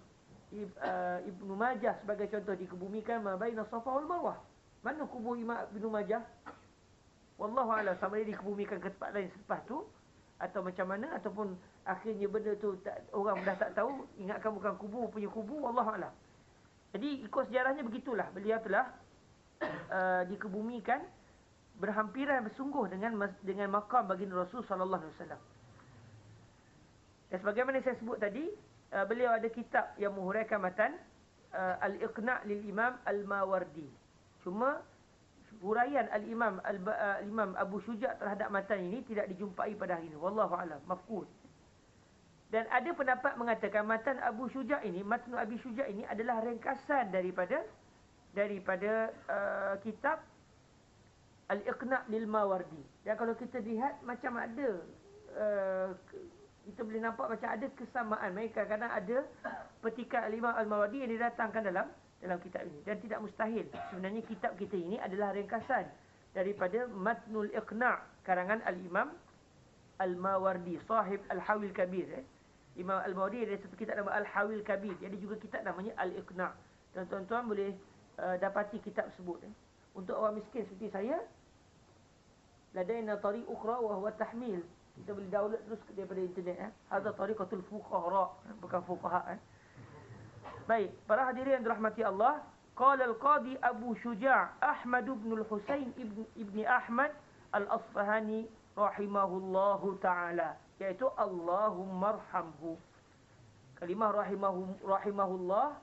Ibnu Majah sebagai contoh dikebumikan mabaina Safa wal Marwah. Mana kubur Imam Ibnu Majah? Wallahu a'lam, sama dia dikebumikan ke tempat lain selepas tu atau macam mana, ataupun akhirnya benda tu orang dah tak tahu, ingatkan bukan kubur punya kubur, wallahu a'lam. Jadi ikut sejarahnya begitulah, beliau telah dikebumikan berhampiran bersungguh dengan makam baginda Rasul sallallahu alaihi wasallam. Dan sebagaimana saya sebut tadi, beliau ada kitab yang menghuraikan matan, Al-Iqna' lil Imam Al-Mawardi. Cuma huraian Al-Imam Abu Syuja' terhadap matan ini tidak dijumpai pada hari ini. Wallahu a'lam, mafqud. Dan ada pendapat mengatakan matan Abu Syuja' ini, matan Abi Syuja' ini adalah ringkasan daripada kitab Al-Iqna' lil Mawardi. Dan kalau kita lihat macam ada kita boleh nampak macam ada kesamaan. Mereka kadang ada petikan Al-Imam Al-Mawardi yang didatangkan dalam kitab ini. Dan tidak mustahil sebenarnya kitab kita ini adalah ringkasan daripada Matnul Iqna' karangan Al-Imam Al-Mawardi, sahib Al-Hawil Kabir. Imam Al-Mawardi ada satu kitab nama Al-Hawil Kabir. Jadi juga kitab namanya Al-Iqna'. Dan tuan-tuan boleh dapati kitab tersebut. Untuk orang miskin seperti saya, ladaina tariq ukhra wa huwa tahmil. Kita boleh download terus daripada internet. Hadza tariqatul fuqara, bukan fuqaha. Baik, para hadirin yang dirahmati Allah, qala al-Qadi Abu Syuja' Ahmad bin al-Husain ibni Ahmad al-Asfahani rahimahullahu ta'ala, iaitu Allahumma arhamhu. Kalimah rahimahullah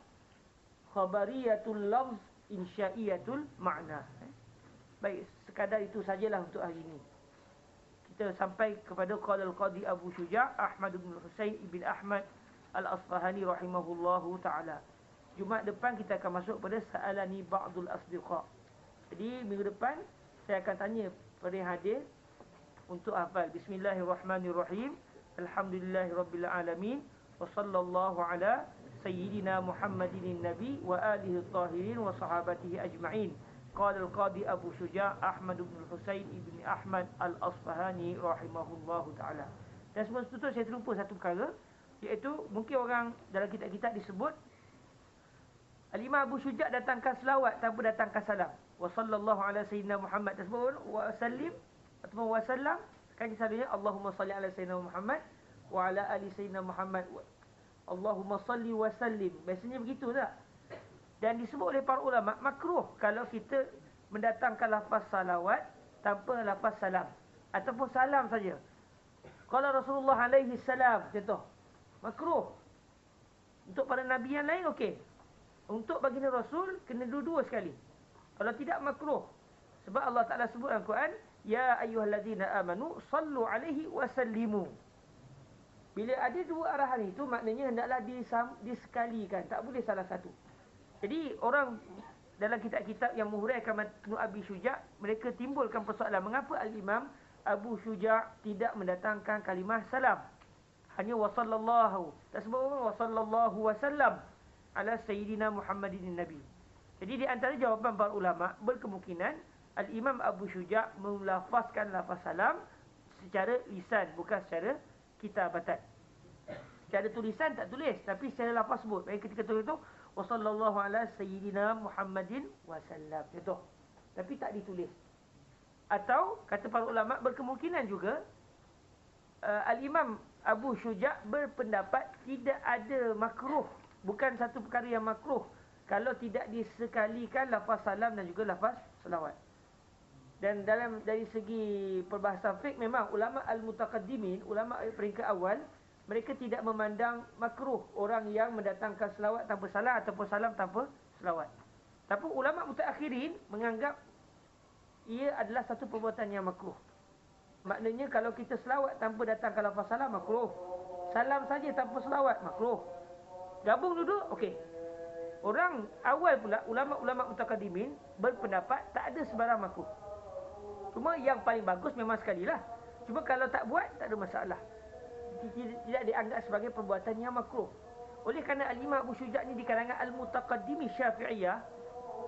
khabariyatul lafz insyaiyatul ma'na. Baik, sekadar itu sajalah untuk hari ini. Kita sampai kepada qala al-Qadi Abu Syuja' Ahmad bin al-Husain ibn Ahmad Al-Asfahani rahimahullahu ta'ala. Jumaat depan kita akan masuk pada sa'alani ba'dul asdiqa. Jadi minggu depan saya akan tanya pada yang hadir untuk hafal. Bismillahirrahmanirrahim. Alhamdulillahirabbil alamin. Wa sallallahu ala sayyidina Muhammadin nabi wa alihi at-tahirin wa sahabatihi ajma'in. Qala al-Qadi Abu Syuja' Ahmad bin Husain ibn Ahmad Al-Asfahani rahimahullahu ta'ala. Dan sebelum tutup saya terlupa satu perkara, iaitu mungkin orang dalam kitab-kitab disebut Al-Imam Abu Syuja' datangkan selawat tanpa datangkan salam. Wa sallallahu ala sayyidina Muhammad tersebut wa sallim ataupun wa sallam. Kan selalunya Allahumma salli ala sayyidina Muhammad wa ala ali sayyidina Muhammad. Allahumma salli wa sallim. Biasanya begitu tak? Dan disebut oleh para ulama makruh kalau kita mendatangkan lafaz salawat tanpa lafaz salam ataupun salam saja. Qala Rasulullah alaihi salam, contoh. Makruh. Untuk para nabi yang lain okey. Untuk baginda Rasul kena dua-dua sekali. Kalau tidak makruh. Sebab Allah Taala sebut dalam Quran, ya ayyuhallazina amanu sallu alaihi wa sallimu. Bila ada dua arahan itu maknanya hendaklah disekalikan, tak boleh salah satu. Jadi orang dalam kitab-kitab yang menghuraikan Matnu Abi Syuja', mereka timbulkan persoalan mengapa Al-Imam Abu Syuja' tidak mendatangkan kalimah salam. Hanya wasallallahu. Tak sebut apa wasallallahu wasallam ala sayyidina Muhammadin Nabi. Jadi di antara jawapan para ulama, berkemungkinan Al-Imam Abu Syuja' melafazkan lafaz salam secara lisan, bukan secara kitabatan. Secara tulisan tak tulis, tapi secara lafaz sebut. Baik ketika tulis tu wasallallahu ala sayyidina Muhammadin wasallam. Itu. Tapi tak ditulis. Atau kata para ulama, berkemungkinan juga Al-Imam Abu Syuja' berpendapat tidak ada makruh, bukan satu perkara yang makruh kalau tidak disekalikan lafaz salam dan juga lafaz selawat. Dan dari segi perbahasan fiqh, memang ulama al-mutaqaddimin, ulama peringkat awal, mereka tidak memandang makruh orang yang mendatangkan selawat tanpa salam ataupun salam tanpa selawat. Tapi ulama mutaakhirin menganggap ia adalah satu perbuatan yang makruh. Maknanya kalau kita selawat tanpa datangkan lafaz salam, makruh. Salam saja tanpa selawat, makruh. Gabung duduk, okey. Orang awal pula, ulama-ulama mutaqaddimin berpendapat tak ada sebarang makruh. Cuma yang paling bagus memang sekali lah. Cuma kalau tak buat, tak ada masalah. Tidak dianggap sebagai perbuatan yang makruh. Oleh kerana Al-Imam Abu Syuja' ni di kalangan Al-Mutaqaddimi Syafi'iyah,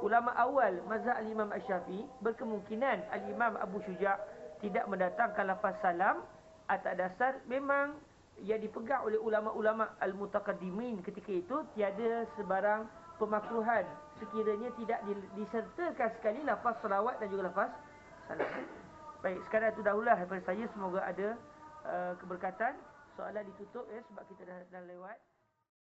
ulama awal mazhab Al-Imam Asy-Syafi'i, berkemungkinan Al-Imam Abu Syuja' tidak mendatangkan lafaz salam atas dasar memang yang dipegang oleh ulama-ulama Al-Mutaqaddimin ketika itu tiada sebarang pemakruhan sekiranya tidak disertakan sekali lafaz selawat dan juga lafaz salam. Baik, sekadar itu dahululah daripada saya. Semoga ada keberkatan. Soalan ditutup ya, sebab kita dah lewat.